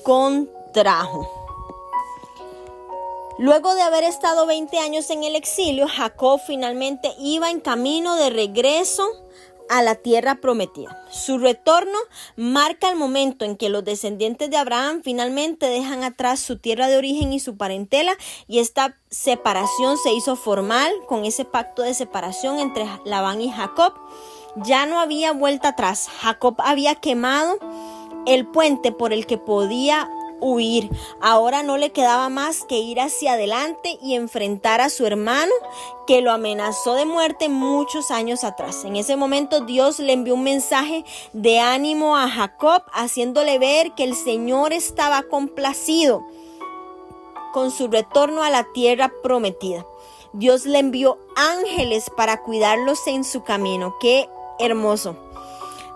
contrajo. Luego de haber estado 20 años en el exilio, Jacob finalmente iba en camino de regreso a la tierra prometida. Su retorno marca el momento en que los descendientes de Abraham finalmente dejan atrás su tierra de origen y su parentela, y esta separación se hizo formal con ese pacto de separación entre Labán y Jacob. Ya no había vuelta atrás. Jacob había quemado el puente por el que podía huir. Ahora no le quedaba más que ir hacia adelante y enfrentar a su hermano que lo amenazó de muerte muchos años atrás. En ese momento Dios le envió un mensaje de ánimo a Jacob, haciéndole ver que el Señor estaba complacido con su retorno a la tierra prometida. Dios le envió ángeles para cuidarlos en su camino. ¡Qué hermoso!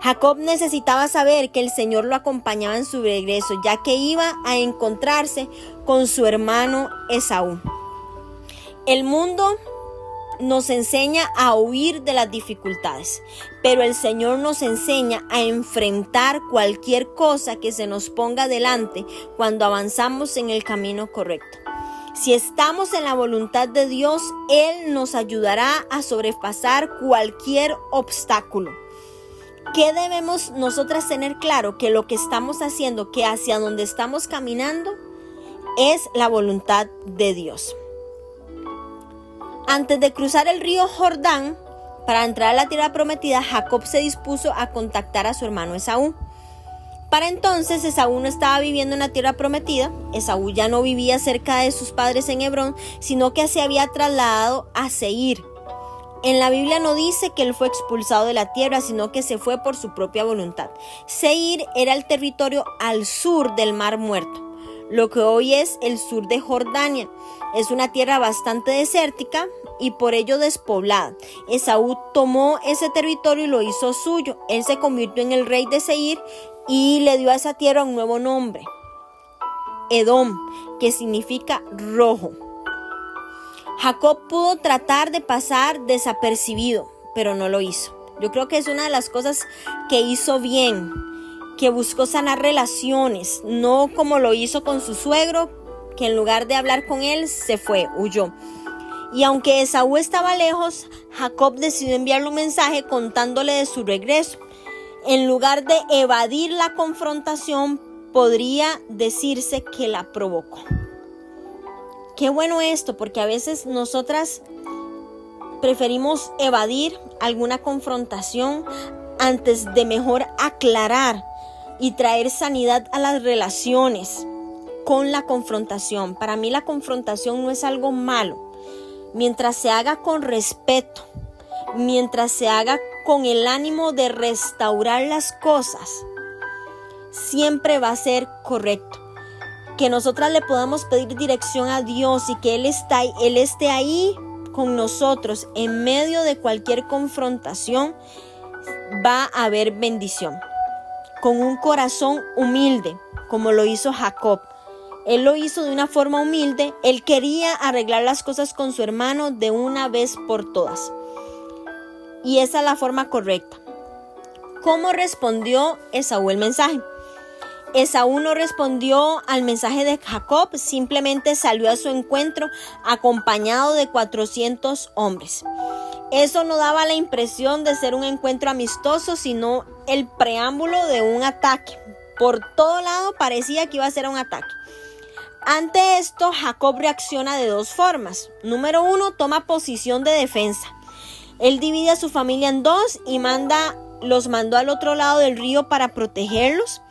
Jacob necesitaba saber que el Señor lo acompañaba en su regreso, ya que iba a encontrarse con su hermano Esaú. El mundo nos enseña a huir de las dificultades, pero el Señor nos enseña a enfrentar cualquier cosa que se nos ponga delante cuando avanzamos en el camino correcto. Si estamos en la voluntad de Dios, Él nos ayudará a sobrepasar cualquier obstáculo. ¿Qué debemos nosotras tener claro? Que lo que estamos haciendo, que hacia donde estamos caminando, es la voluntad de Dios. Antes de cruzar el río Jordán para entrar a la tierra prometida, Jacob se dispuso a contactar a su hermano Esaú. Para entonces Esaú no estaba viviendo en la tierra prometida. Esaú ya no vivía cerca de sus padres en Hebrón, sino que se había trasladado a Seir. En la Biblia no dice que él fue expulsado de la tierra, sino que se fue por su propia voluntad. Seir era el territorio al sur del Mar Muerto, lo que hoy es el sur de Jordania. Es una tierra bastante desértica y por ello despoblada. Esaú tomó ese territorio y lo hizo suyo. Él se convirtió en el rey de Seir y le dio a esa tierra un nuevo nombre, Edom, que significa rojo. Jacob pudo tratar de pasar desapercibido, pero no lo hizo. Yo creo que es una de las cosas que hizo bien, que buscó sanar relaciones, no como lo hizo con su suegro, que en lugar de hablar con él, se fue, huyó. Y aunque Esaú estaba lejos, Jacob decidió enviarle un mensaje contándole de su regreso. En lugar de evadir la confrontación, podría decirse que la provocó. Qué bueno esto, porque a veces nosotras preferimos evadir alguna confrontación antes de mejor aclarar y traer sanidad a las relaciones con la confrontación. Para mí la confrontación no es algo malo, mientras se haga con respeto, mientras se haga con el ánimo de restaurar las cosas, siempre va a ser correcto. Que nosotras le podamos pedir dirección a Dios y que Él esté ahí con nosotros en medio de cualquier confrontación, va a haber bendición. Con un corazón humilde, como lo hizo Jacob. Él lo hizo de una forma humilde. Él quería arreglar las cosas con su hermano de una vez por todas. Y esa es la forma correcta. ¿Cómo respondió Esaú el mensaje? Esaú no respondió al mensaje de Jacob, simplemente salió a su encuentro acompañado de 400 hombres. Eso no daba la impresión de ser un encuentro amistoso, sino el preámbulo de un ataque. Por todo lado parecía que iba a ser un ataque. Ante esto, Jacob reacciona de dos formas. Número 1, toma posición de defensa. Él divide a su familia en dos y los mandó al otro lado del río para protegerlos.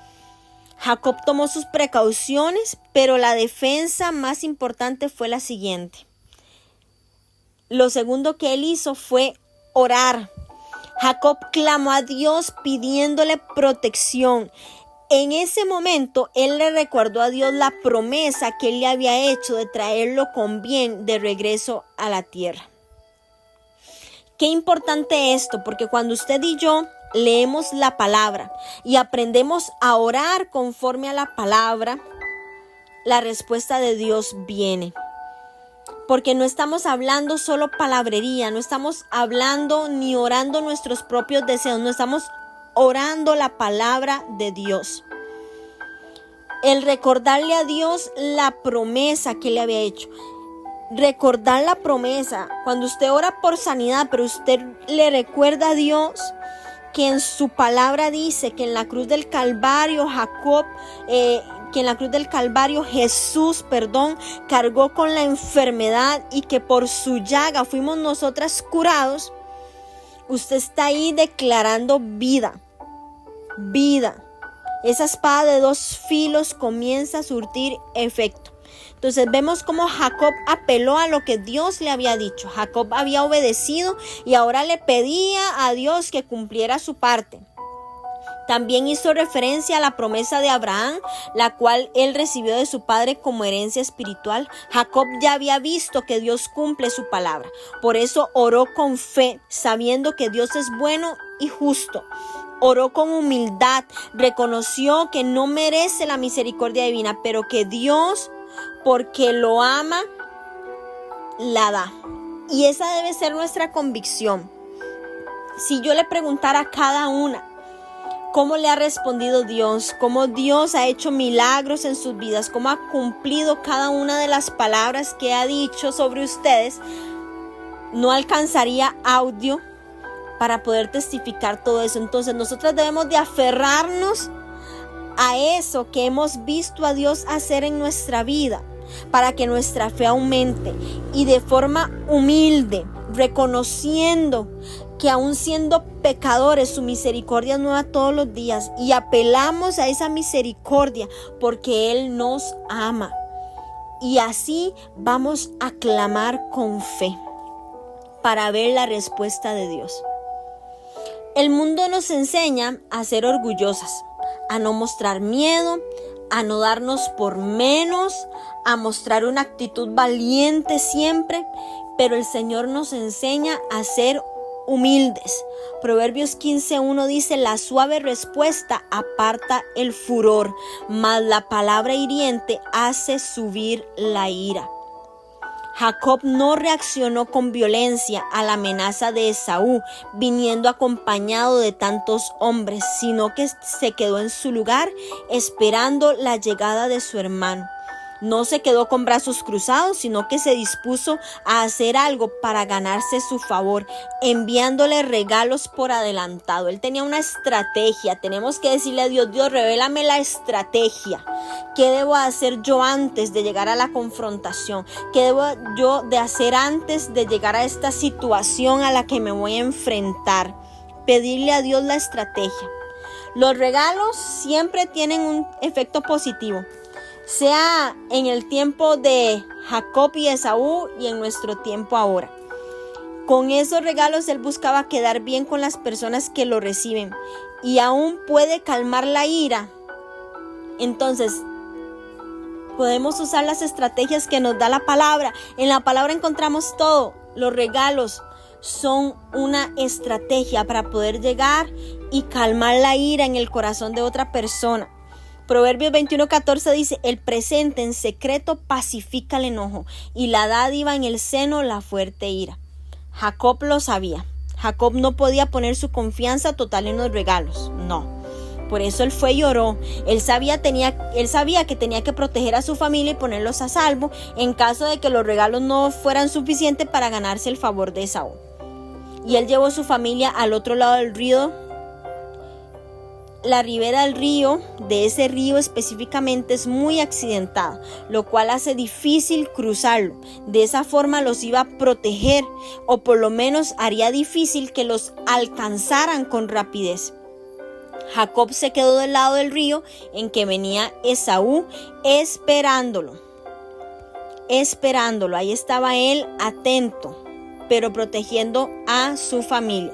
Jacob tomó sus precauciones, pero la defensa más importante fue la siguiente. Lo segundo que él hizo fue orar. Jacob clamó a Dios pidiéndole protección. En ese momento, él le recordó a Dios la promesa que él le había hecho de traerlo con bien de regreso a la tierra. Qué importante esto, porque cuando usted y yo leemos la palabra y aprendemos a orar conforme a la palabra, la respuesta de Dios viene. Porque no estamos hablando solo palabrería, no estamos hablando ni orando nuestros propios deseos, no estamos orando la palabra de Dios. El recordarle a Dios la promesa que le había hecho. Recordar la promesa. Cuando usted ora por sanidad, pero usted le recuerda a Dios que en su palabra dice que en la cruz del Calvario Jesús cargó con la enfermedad y que por su llaga fuimos nosotras curados. Usted está ahí declarando vida, vida. Esa espada de dos filos comienza a surtir efecto. Entonces vemos cómo Jacob apeló a lo que Dios le había dicho. Jacob había obedecido y ahora le pedía a Dios que cumpliera su parte. También hizo referencia a la promesa de Abraham, la cual él recibió de su padre como herencia espiritual. Jacob ya había visto que Dios cumple su palabra. Por eso oró con fe, sabiendo que Dios es bueno y justo. Oró con humildad, reconoció que no merece la misericordia divina, pero que Dios, porque lo ama, la da. Y esa debe ser nuestra convicción. Si yo le preguntara a cada una, ¿cómo le ha respondido Dios? ¿Cómo Dios ha hecho milagros en sus vidas? ¿Cómo ha cumplido cada una de las palabras que ha dicho sobre ustedes? No alcanzaría audio para poder testificar todo eso. Entonces nosotros debemos de aferrarnos a eso que hemos visto a Dios hacer en nuestra vida, para que nuestra fe aumente y de forma humilde, reconociendo que aún siendo pecadores, su misericordia es nueva todos los días, y apelamos a esa misericordia porque Él nos ama. Y así vamos a clamar con fe para ver la respuesta de Dios. El mundo nos enseña a ser orgullosas, a no mostrar miedo, a no darnos por menos, a mostrar una actitud valiente siempre, pero el Señor nos enseña a ser humildes. Proverbios 15:1 dice: la suave respuesta aparta el furor, mas la palabra hiriente hace subir la ira. Jacob no reaccionó con violencia a la amenaza de Esaú, viniendo acompañado de tantos hombres, sino que se quedó en su lugar esperando la llegada de su hermano. No se quedó con brazos cruzados, sino que se dispuso a hacer algo para ganarse su favor, enviándole regalos por adelantado. Él tenía una estrategia. Tenemos que decirle a Dios: Dios, revélame la estrategia. ¿Qué debo hacer yo antes de llegar a la confrontación? ¿Qué debo yo de hacer antes de llegar a esta situación a la que me voy a enfrentar? Pedirle a Dios la estrategia. Los regalos siempre tienen un efecto positivo, sea en el tiempo de Jacob y Esaú y en nuestro tiempo ahora. Con esos regalos él buscaba quedar bien con las personas que lo reciben, y aún puede calmar la ira. Entonces podemos usar las estrategias que nos da la palabra. En la palabra encontramos todo. Los regalos son una estrategia para poder llegar y calmar la ira en el corazón de otra persona. Proverbios 21:14 dice: el presente en secreto pacifica el enojo, y la dádiva en el seno la fuerte ira. Jacob lo sabía. Jacob no podía poner su confianza total en los regalos, no. Por eso él fue y oró. Él sabía que tenía que proteger a su familia y ponerlos a salvo en caso de que los regalos no fueran suficientes para ganarse el favor de Esaú. Y él llevó a su familia al otro lado del río. La ribera del río, de ese río específicamente, es muy accidentada, lo cual hace difícil cruzarlo. De esa forma los iba a proteger, o por lo menos haría difícil que los alcanzaran con rapidez. Jacob se quedó del lado del río en que venía Esaú, esperándolo. Ahí estaba él, atento, pero protegiendo a su familia.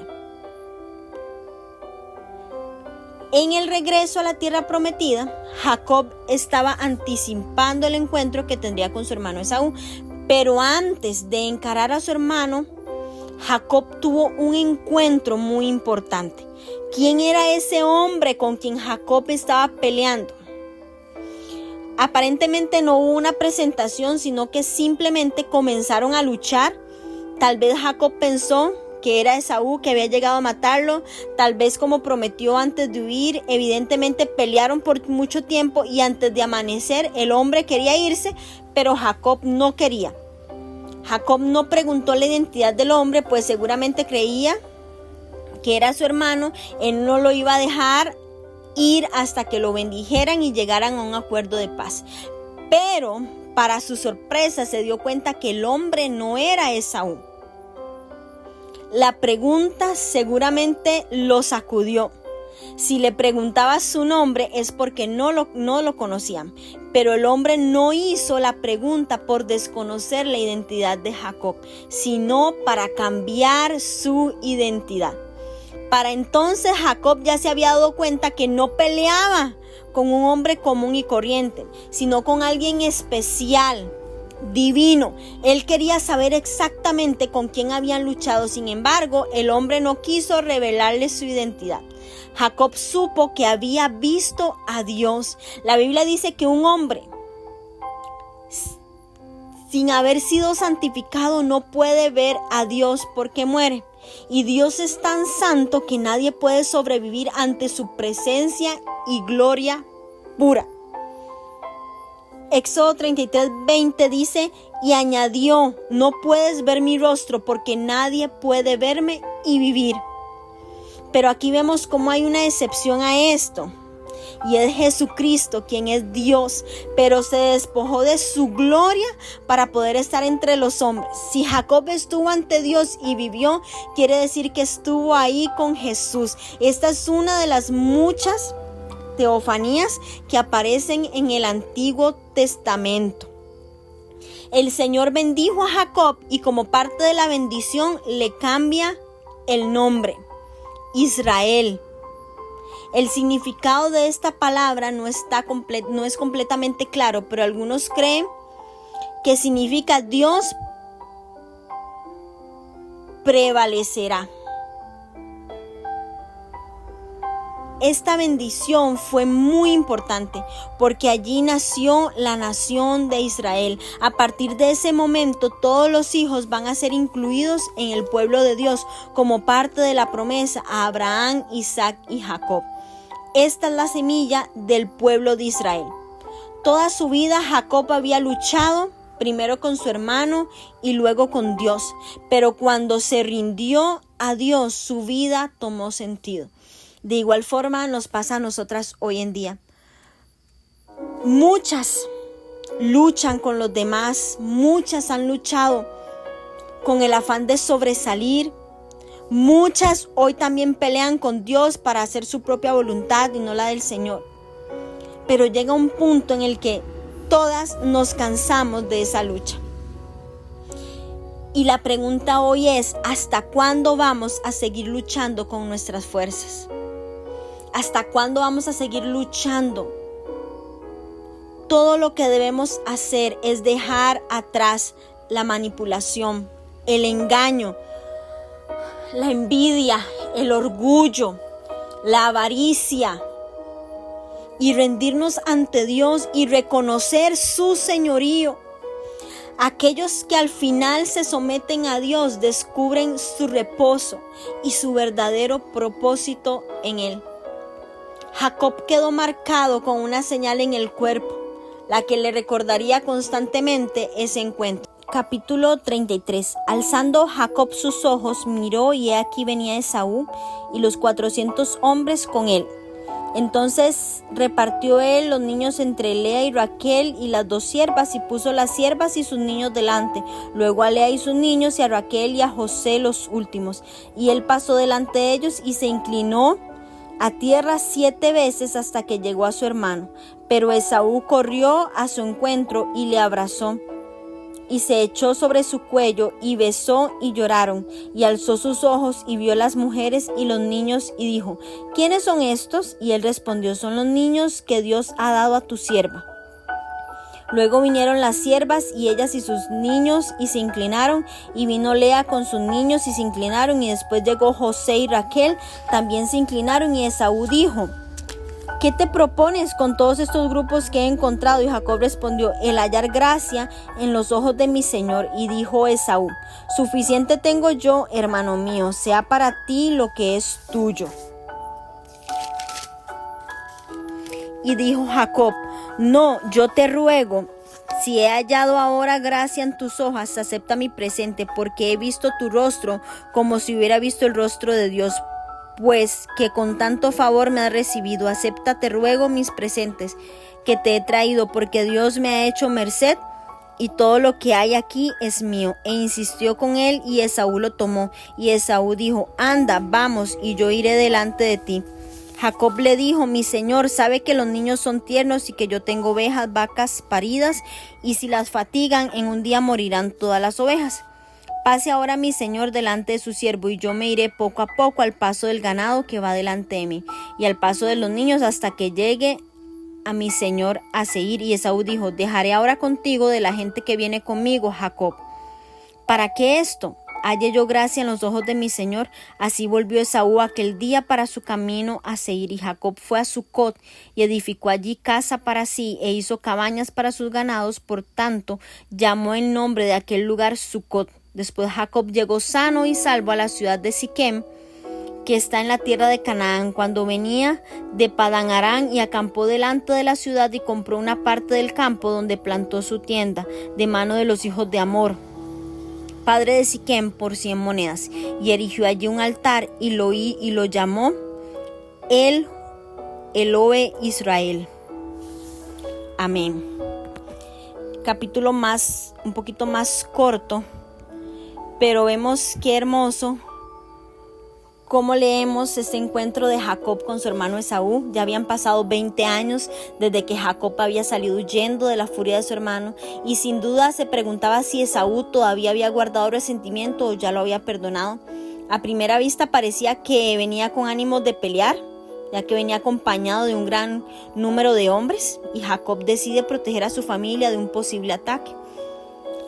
En el regreso a la tierra prometida, Jacob estaba anticipando el encuentro que tendría con su hermano Esaú. Pero antes de encarar a su hermano, Jacob tuvo un encuentro muy importante. ¿Quién era ese hombre con quien Jacob estaba peleando? Aparentemente no hubo una presentación, sino que simplemente comenzaron a luchar. Tal vez Jacob pensó que era Esaú, que había llegado a matarlo. Tal vez, como prometió antes de huir, evidentemente pelearon por mucho tiempo, y antes de amanecer el hombre quería irse, pero Jacob no quería. Jacob no preguntó la identidad del hombre, pues seguramente creía que era su hermano. Él no lo iba a dejar ir hasta que lo bendijeran y llegaran a un acuerdo de paz. Pero para su sorpresa se dio cuenta que el hombre no era Esaú. La pregunta seguramente lo sacudió. Si le preguntaba su nombre es porque no lo conocían, pero el hombre no hizo la pregunta por desconocer la identidad de Jacob, sino para cambiar su identidad. Para entonces Jacob ya se había dado cuenta que no peleaba con un hombre común y corriente, sino con alguien especial, divino. Él quería saber exactamente con quién habían luchado. Sin embargo, el hombre no quiso revelarle su identidad. Jacob supo que había visto a Dios. La Biblia dice que un hombre sin haber sido santificado no puede ver a Dios porque muere. Y Dios es tan santo que nadie puede sobrevivir ante su presencia y gloria pura. Éxodo 33:20 dice, y añadió, no puedes ver mi rostro porque nadie puede verme y vivir. Pero aquí vemos cómo hay una excepción a esto. Y es Jesucristo quien es Dios, pero se despojó de su gloria para poder estar entre los hombres. Si Jacob estuvo ante Dios y vivió, quiere decir que estuvo ahí con Jesús. Esta es una de las muchas teofanías que aparecen en el Antiguo Testamento. El Señor bendijo a Jacob y como parte de la bendición le cambia el nombre, Israel. El significado de esta palabra no es completamente claro, pero algunos creen que significa Dios prevalecerá. Esta bendición fue muy importante porque allí nació la nación de Israel. A partir de ese momento, todos los hijos van a ser incluidos en el pueblo de Dios como parte de la promesa a Abraham, Isaac y Jacob. Esta es la semilla del pueblo de Israel. Toda su vida Jacob había luchado primero con su hermano y luego con Dios. Pero cuando se rindió a Dios, su vida tomó sentido. De igual forma nos pasa a nosotras hoy en día. Muchas luchan con los demás, muchas han luchado con el afán de sobresalir. Muchas hoy también pelean con Dios para hacer su propia voluntad y no la del Señor. Pero llega un punto en el que todas nos cansamos de esa lucha. Y la pregunta hoy es, ¿hasta cuándo vamos a seguir luchando con nuestras fuerzas? ¿Hasta cuándo vamos a seguir luchando? Todo lo que debemos hacer es dejar atrás la manipulación, el engaño, la envidia, el orgullo, la avaricia y rendirnos ante Dios y reconocer su señorío. Aquellos que al final se someten a Dios descubren su reposo y su verdadero propósito en Él. Jacob quedó marcado con una señal en el cuerpo, la que le recordaría constantemente ese encuentro. Capítulo 33. Alzando Jacob sus ojos, miró y he aquí venía Esaú y los 400 hombres con él. Entonces repartió él los niños entre Lea y Raquel y las 2 siervas y puso las siervas y sus niños delante. Luego a Lea y sus niños y a Raquel y a José los últimos. Y él pasó delante de ellos y se inclinó a tierra 7 veces hasta que llegó a su hermano. Pero Esaú corrió a su encuentro y le abrazó. Y se echó sobre su cuello y besó y lloraron. Y alzó sus ojos y vio las mujeres y los niños y dijo, ¿quiénes son estos? Y él respondió, son los niños que Dios ha dado a tu sierva. Luego vinieron las siervas y ellas y sus niños y se inclinaron. Y vino Lea con sus niños y se inclinaron. Y después llegó José y Raquel, también se inclinaron. Y Esaú dijo, ¿qué te propones con todos estos grupos que he encontrado? Y Jacob respondió, el hallar gracia en los ojos de mi Señor. Y dijo Esaú, suficiente tengo yo, hermano mío, sea para ti lo que es tuyo. Y dijo Jacob, no, yo te ruego, si he hallado ahora gracia en tus ojos, acepta mi presente, porque he visto tu rostro como si hubiera visto el rostro de Dios. Pues que con tanto favor me has recibido, acepta, te ruego, mis presentes que te he traído, porque Dios me ha hecho merced y todo lo que hay aquí es mío. E insistió con él, y Esaú lo tomó. Y Esaú dijo: anda, vamos, y yo iré delante de ti. Jacob le dijo: mi señor sabe que los niños son tiernos y que yo tengo ovejas, vacas paridas, y si las fatigan, en un día morirán todas las ovejas. Pase ahora mi señor delante de su siervo, y yo me iré poco a poco al paso del ganado que va delante de mí, y al paso de los niños, hasta que llegue a mi señor a Seir. Y Esaú dijo: dejaré ahora contigo de la gente que viene conmigo, Jacob. ¿Para qué esto? Halle yo gracia en los ojos de mi señor. Así volvió Esaú aquel día para su camino a Seir, y Jacob fue a Sucot y edificó allí casa para sí, e hizo cabañas para sus ganados. Por tanto, llamó el nombre de aquel lugar Sucot. Después Jacob llegó sano y salvo a la ciudad de Siquem, que está en la tierra de Canaán, cuando venía de Padán Aram, y acampó delante de la ciudad, y compró una parte del campo donde plantó su tienda, de mano de los hijos de Hamor, padre de Siquem, por 100 monedas, y erigió allí un altar, y lo llamó Elohe Israel. Amén. Capítulo un poquito más corto, pero vemos qué hermoso cómo leemos este encuentro de Jacob con su hermano Esaú. Ya habían pasado 20 años desde que Jacob había salido huyendo de la furia de su hermano, y sin duda se preguntaba si Esaú todavía había guardado resentimiento o ya lo había perdonado. A primera vista parecía que venía con ánimos de pelear, ya que venía acompañado de un gran número de hombres, y Jacob decide proteger a su familia de un posible ataque.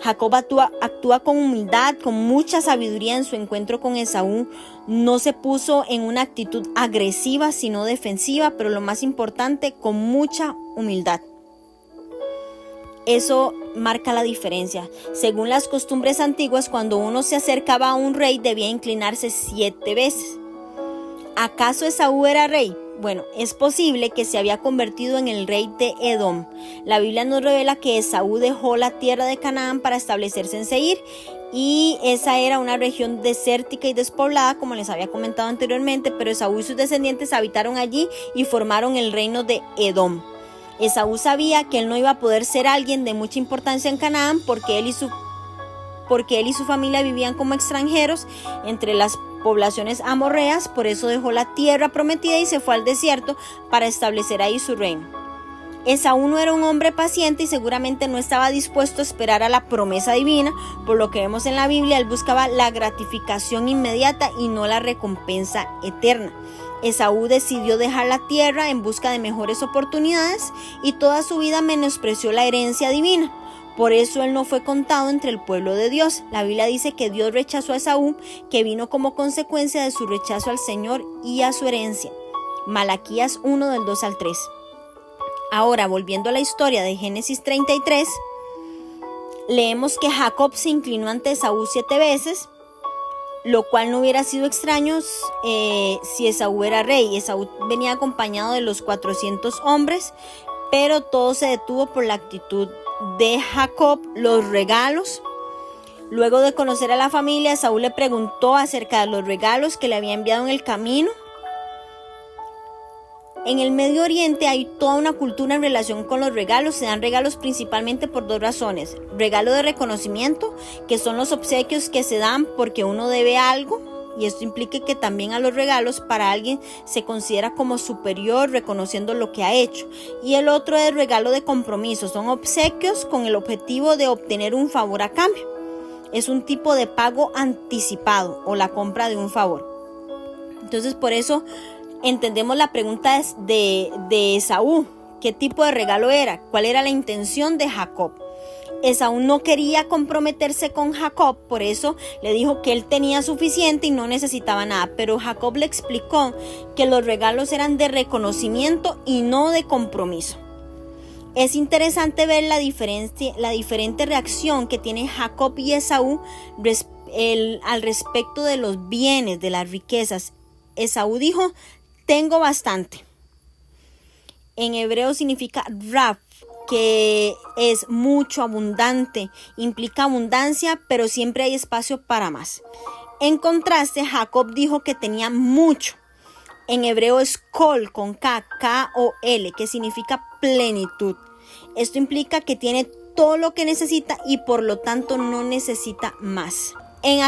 Jacob actúa con humildad, con mucha sabiduría en su encuentro con Esaú. No se puso en una actitud agresiva, sino defensiva, pero lo más importante, con mucha humildad. Eso marca la diferencia. Según las costumbres antiguas, cuando uno se acercaba a un rey, debía inclinarse 7 veces. ¿Acaso Esaú era rey? Bueno, es posible que se había convertido en el rey de Edom. La Biblia nos revela que Esaú dejó la tierra de Canaán para establecerse en Seir, y esa era una región desértica y despoblada, como les había comentado anteriormente, pero Esaú y sus descendientes habitaron allí y formaron el reino de Edom. Esaú sabía que él no iba a poder ser alguien de mucha importancia en Canaán, porque él y su familia vivían como extranjeros entre las poblaciones amorreas. Por eso dejó la tierra prometida y se fue al desierto para establecer ahí su reino. Esaú no era un hombre paciente y seguramente no estaba dispuesto a esperar a la promesa divina. Por lo que vemos en la Biblia, él buscaba la gratificación inmediata y no la recompensa eterna. Esaú decidió dejar la tierra en busca de mejores oportunidades, y toda su vida menospreció la herencia divina. Por eso él no fue contado entre el pueblo de Dios. La Biblia dice que Dios rechazó a Esaú, que vino como consecuencia de su rechazo al Señor y a su herencia. Malaquías 1 del 2 al 3. Ahora, volviendo a la historia de Génesis 33, leemos que Jacob se inclinó ante Esaú 7 veces, lo cual no hubiera sido extraño si Esaú era rey. Esaú venía acompañado de los 400 hombres, pero todo se detuvo por la actitud de Jacob. Los regalos. Luego de conocer a la familia, Esaú le preguntó acerca de los regalos que le había enviado en el camino. En el Medio Oriente hay toda una cultura en relación con los regalos. Se dan regalos principalmente por 2 razones. Regalo de reconocimiento, que son los obsequios que se dan porque uno debe algo, y esto implica que también a los regalos para alguien se considera como superior, reconociendo lo que ha hecho. Y el otro es regalo de compromiso. Son obsequios con el objetivo de obtener un favor a cambio. Es un tipo de pago anticipado o la compra de un favor. Entonces, por eso entendemos la pregunta de Esaú. ¿Qué tipo de regalo era? ¿Cuál era la intención de Jacob? Esaú no quería comprometerse con Jacob, por eso le dijo que él tenía suficiente y no necesitaba nada. Pero Jacob le explicó que los regalos eran de reconocimiento y no de compromiso. Es interesante ver la diferente reacción que tiene Jacob y Esaú al respecto de los bienes, de las riquezas. Esaú dijo: tengo bastante. En hebreo significa rab, que es mucho, abundante, implica abundancia, pero siempre hay espacio para más. En contraste, Jacob dijo que tenía mucho. En hebreo es kol, con K, K-O-L, que significa plenitud. Esto implica que tiene todo lo que necesita y por lo tanto no necesita más. En la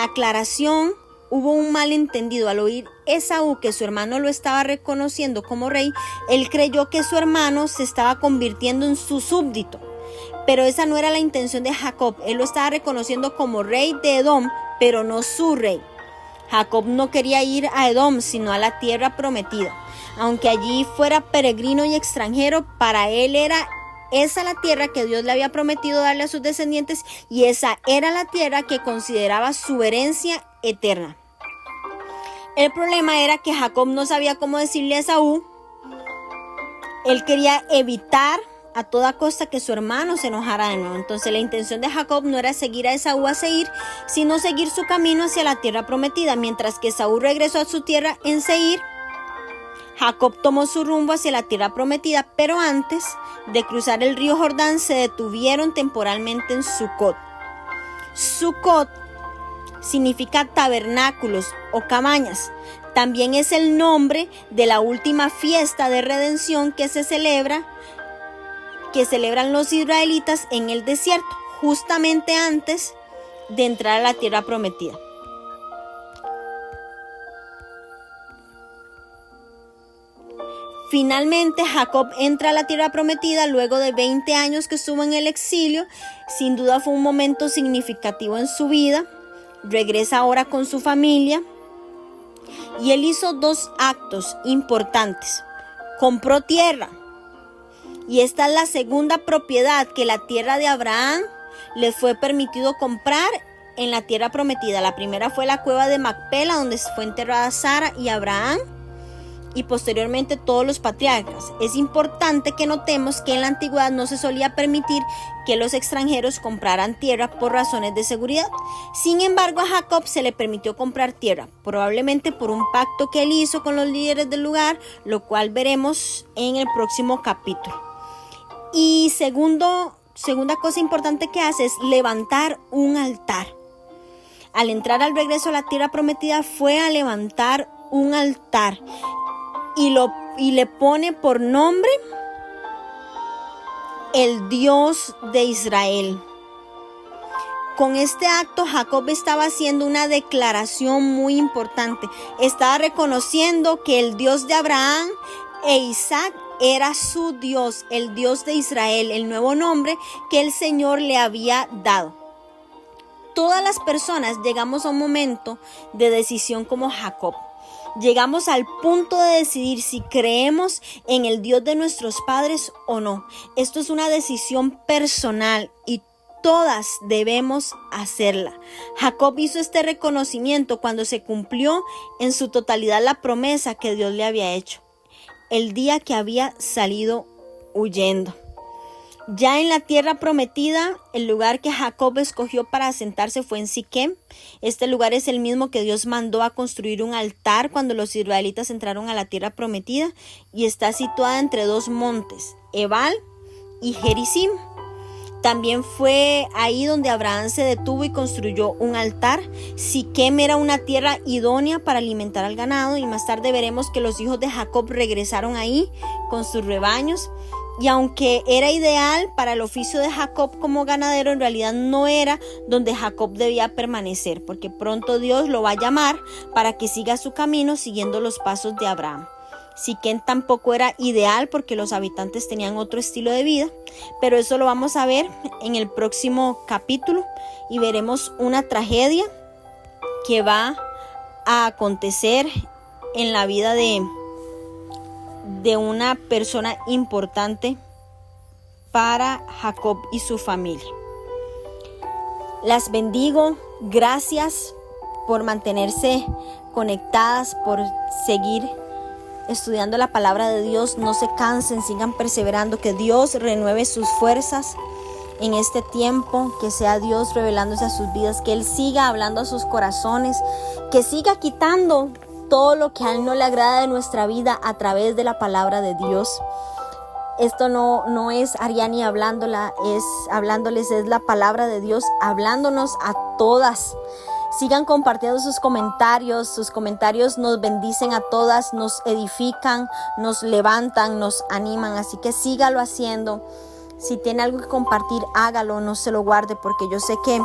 aclaración hubo un malentendido. Al oír Esaú que su hermano lo estaba reconociendo como rey, él creyó que su hermano se estaba convirtiendo en su súbdito. Pero esa no era la intención de Jacob. Él lo estaba reconociendo como rey de Edom, pero no su rey. Jacob no quería ir a Edom, sino a la tierra prometida. Aunque allí fuera peregrino y extranjero, para él era esa la tierra que Dios le había prometido darle a sus descendientes, y esa era la tierra que consideraba su herencia eterna. El problema era que Jacob no sabía cómo decirle a Esaú. Él quería evitar a toda costa que su hermano se enojara de nuevo. Entonces la intención de Jacob no era seguir a Esaú a Seir, sino seguir su camino hacia la tierra prometida. Mientras que Esaú regresó a su tierra en Seir, Jacob tomó su rumbo hacia la tierra prometida, pero antes de cruzar el río Jordán se detuvieron temporalmente en Sucot. Sucot significa tabernáculos o cabañas. También es el nombre de la última fiesta de redención que celebran los israelitas en el desierto, justamente antes de entrar a la tierra prometida. Finalmente Jacob entra a la tierra prometida luego de 20 años que estuvo en el exilio. Sin duda fue un momento significativo en su vida. Regresa ahora con su familia y él hizo 2 actos importantes. Compró tierra, y esta es la segunda propiedad que la tierra de Abraham le fue permitido comprar en la tierra prometida. La primera fue la cueva de Macpela, donde fue enterrada Sara y Abraham, y posteriormente todos los patriarcas. Es importante que notemos que en la antigüedad no se solía permitir que los extranjeros compraran tierra por razones de seguridad. Sin embargo, a Jacob se le permitió comprar tierra, probablemente por un pacto que él hizo con los líderes del lugar, lo cual veremos en el próximo capítulo. Y segunda cosa importante que hace es levantar un altar. Al entrar al regreso a la tierra prometida fue a levantar un altar y le pone por nombre el Dios de Israel. Con este acto Jacob estaba haciendo una declaración muy importante. Estaba reconociendo que el Dios de Abraham e Isaac era su Dios, el Dios de Israel, el nuevo nombre que el Señor le había dado. Todas las personas llegamos a un momento de decisión como Jacob. Llegamos al punto de decidir si creemos en el Dios de nuestros padres o no. Esto es una decisión personal y todas debemos hacerla. Jacob hizo este reconocimiento cuando se cumplió en su totalidad la promesa que Dios le había hecho, el día que había salido huyendo. Ya en la tierra prometida, el lugar que Jacob escogió para asentarse fue en Siquem. Este lugar es el mismo que Dios mandó a construir un altar cuando los israelitas entraron a la tierra prometida, y está situada entre 2 montes, Ebal y Gerizim. También fue ahí donde Abraham se detuvo y construyó un altar. Siquem era una tierra idónea para alimentar al ganado, y más tarde veremos que los hijos de Jacob regresaron ahí con sus rebaños. Y aunque era ideal para el oficio de Jacob como ganadero, en realidad no era donde Jacob debía permanecer, porque pronto Dios lo va a llamar para que siga su camino siguiendo los pasos de Abraham. Siquem tampoco era ideal porque los habitantes tenían otro estilo de vida, pero eso lo vamos a ver en el próximo capítulo y veremos una tragedia que va a acontecer en la vida de una persona importante para Jacob y su familia. Las bendigo. Gracias por mantenerse conectadas, por seguir estudiando la palabra de Dios. No se cansen, sigan perseverando. Que Dios renueve sus fuerzas en este tiempo, que sea Dios revelándose a sus vidas, que Él siga hablando a sus corazones, que siga quitando todo lo que a Él no le agrada de nuestra vida a través de la palabra de Dios. Esto no es Ariani hablándoles, es la palabra de Dios hablándonos a todas. Sigan compartiendo sus comentarios nos bendicen a todas, nos edifican, nos levantan, nos animan, así que sígalo haciendo. Si tiene algo que compartir, hágalo, no se lo guarde, porque yo sé que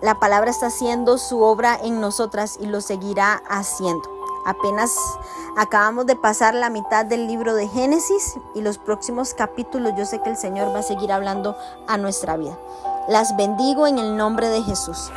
la palabra está haciendo su obra en nosotras y lo seguirá haciendo. Apenas acabamos de pasar la mitad del libro de Génesis y los próximos capítulos yo sé que el Señor va a seguir hablando a nuestra vida. Las bendigo en el nombre de Jesús.